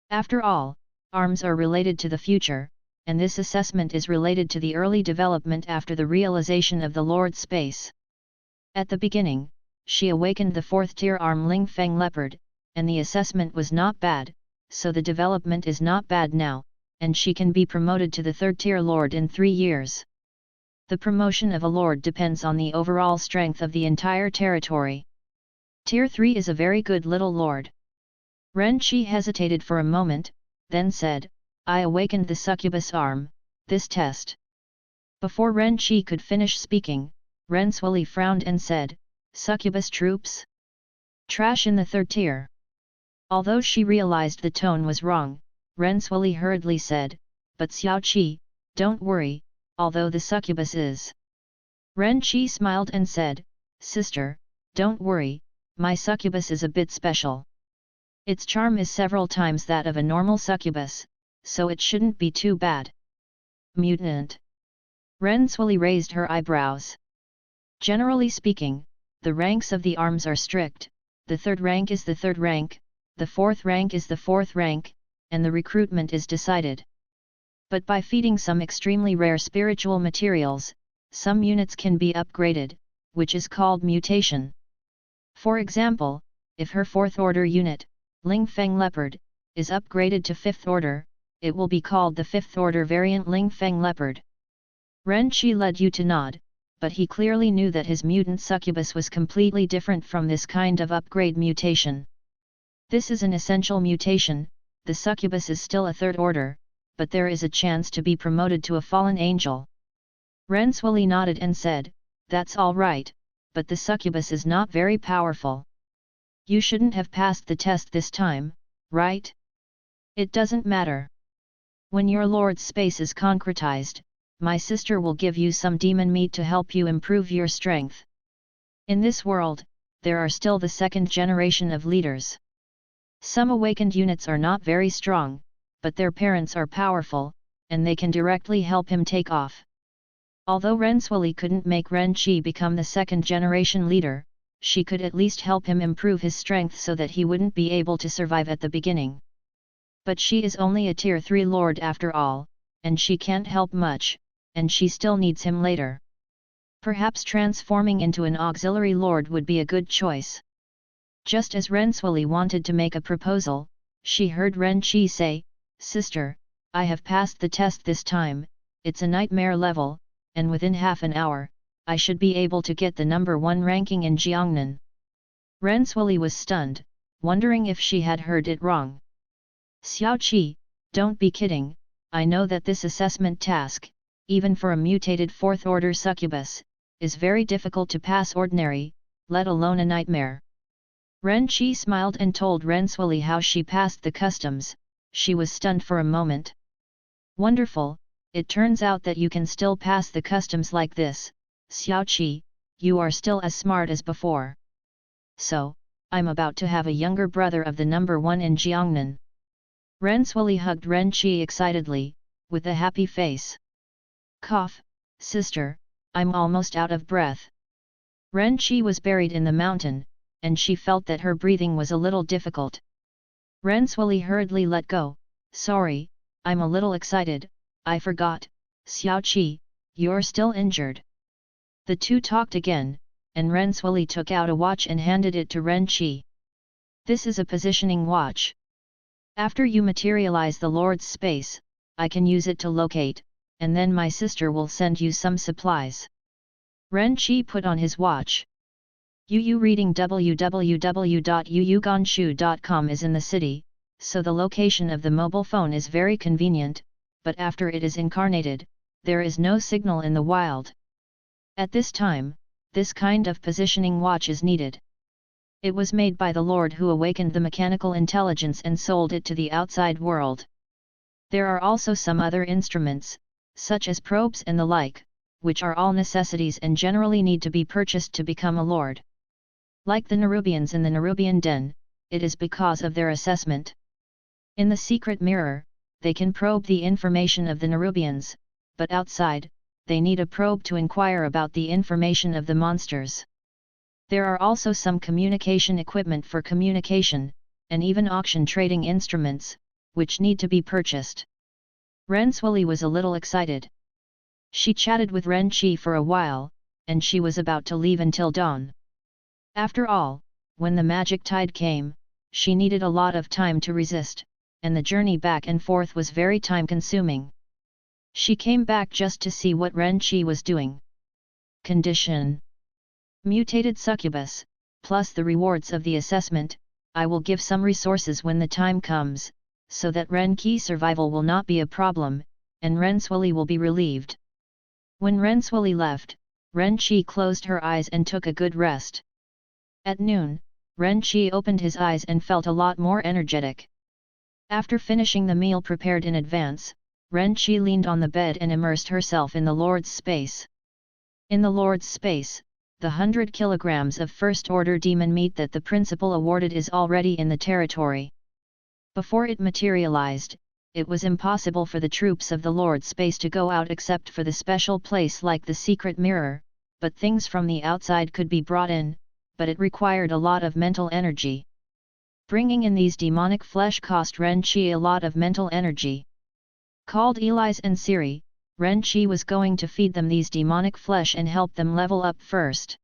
Speaker 1: After all, arms are related to the future, and this assessment is related to the early development after the realization of the Lord's space. At the beginning, she awakened the 4th tier arm Ling Feng Leopard, and the assessment was not bad, so the development is not bad now, and she can be promoted to the 3rd tier Lord in 3 years. The promotion of a Lord depends on the overall strength of the entire territory. Tier 3 is a very good little Lord. Ren Qi hesitated for a moment, then said, "I awakened the succubus arm, this test." Before Ren Qi could finish speaking, Ren Swili frowned and said, "Succubus troops? Trash in the 3rd tier." Although she realized the tone was wrong, Ren Swili hurriedly said, "But Xiao Qi, don't worry, although the succubus is." Ren Qi smiled and said, "Sister, don't worry, My succubus is a bit special. Its charm is several times that of a normal succubus, so it shouldn't be too bad. Mutant. Renswili raised her eyebrows. Generally speaking, the ranks of the arms are strict, the third rank is the third rank, the fourth rank is the fourth rank, and the recruitment is decided. But by feeding some extremely rare spiritual materials, some units can be upgraded, which is called mutation. For example, if her 4th order unit, Ling Feng Leopard, is upgraded to 5th order, it will be called the 5th order variant Ling Feng Leopard. Ren Qi led you to nod, but he clearly knew that his mutant succubus was completely different from this kind of upgrade mutation. This is an essential mutation. The succubus is still a 3rd order, but there is a chance to be promoted to a fallen angel. Renswili nodded and said, "That's all right, but the succubus is not very powerful. You shouldn't have passed the test this time, right? It doesn't matter. When your lord's space is concretized, my sister will give you some demon meat to help you improve your strength. In this world, there are still the 2nd generation of leaders. Some awakened units are not very strong, but their parents are powerful, and they can directly help him take off." Although Renswili couldn't make Ren Qi become the 2nd generation leader, she could at least help him improve his strength so that he wouldn't be able to survive at the beginning. But she is only a tier 3 lord after all, and she can't help much, and she still needs him later. Perhaps transforming into an auxiliary lord would be a good choice. Just as Renswili wanted to make a proposal, she heard Ren Qi say, "Sister, I have passed the test this time, it's a nightmare level, and within half an hour, I should be able to get the number 1 ranking in Jiangnan." Renswili was stunned, wondering if she had heard it wrong. "Xiao Qi, don't be kidding, I know that this assessment task, even for a mutated 4th order succubus, is very difficult to pass ordinary, let alone a nightmare." Ren Qi smiled and told Renswili how she passed the customs. She was stunned for a moment. "Wonderful, it turns out that you can still pass the customs like this, Xiao Qi, you are still as smart as before. So, I'm about to have a younger brother of the number 1 in Jiangnan." Renswili hugged Ren Qi excitedly, with a happy face. "Cough, sister, I'm almost out of breath." Ren Qi was buried in the mountain, and she felt that her breathing was a little difficult. Renswili hurriedly let go. "Sorry, I'm a little excited, I forgot, Xiao Qi, you're still injured." The two talked again, and Renswili took out a watch and handed it to Ren Qi. "This is a positioning watch. After you materialize the Lord's space, I can use it to locate, and then my sister will send you some supplies." Ren Qi put on his watch. Yu reading www.yuyuganshu.com is in the city, so the location of the mobile phone is very convenient, but after it is incarnated, there is no signal in the wild. At this time, this kind of positioning watch is needed. It was made by the Lord who awakened the mechanical intelligence and sold it to the outside world. There are also some other instruments, such as probes and the like, which are all necessities and generally need to be purchased to become a lord. Like the Nerubians in the Nerubian den, it is because of their assessment. In the secret mirror, they can probe the information of the Nerubians, but outside, they need a probe to inquire about the information of the monsters. There are also some communication equipment for communication, and even auction trading instruments, which need to be purchased. Renswili was a little excited. She chatted with Ren Qi for a while, and she was about to leave until dawn. After all, when the magic tide came, she needed a lot of time to resist, and the journey back and forth was very time-consuming. She came back just to see what Ren Qi was doing. Condition: mutated succubus, plus the rewards of the assessment. I will give some resources when the time comes, so that Ren Qi's survival will not be a problem, and Renswili will be relieved. When Renswili left, Ren Qi closed her eyes and took a good rest. At noon, Ren Qi opened his eyes and felt a lot more energetic. After finishing the meal prepared in advance, Ren Qi leaned on the bed and immersed herself in the Lord's space. In the Lord's space, the 100 kilograms of first-order demon meat that the principal awarded is already in the territory. Before it materialized, it was impossible for the troops of the Lord Space to go out except for the special place like the secret mirror, but things from the outside could be brought in, but it required a lot of mental energy. Bringing in these demonic flesh cost Ren Chi a lot of mental energy. Called Elise and Siri, Ren Chi was going to feed them these demonic flesh and help them level up first.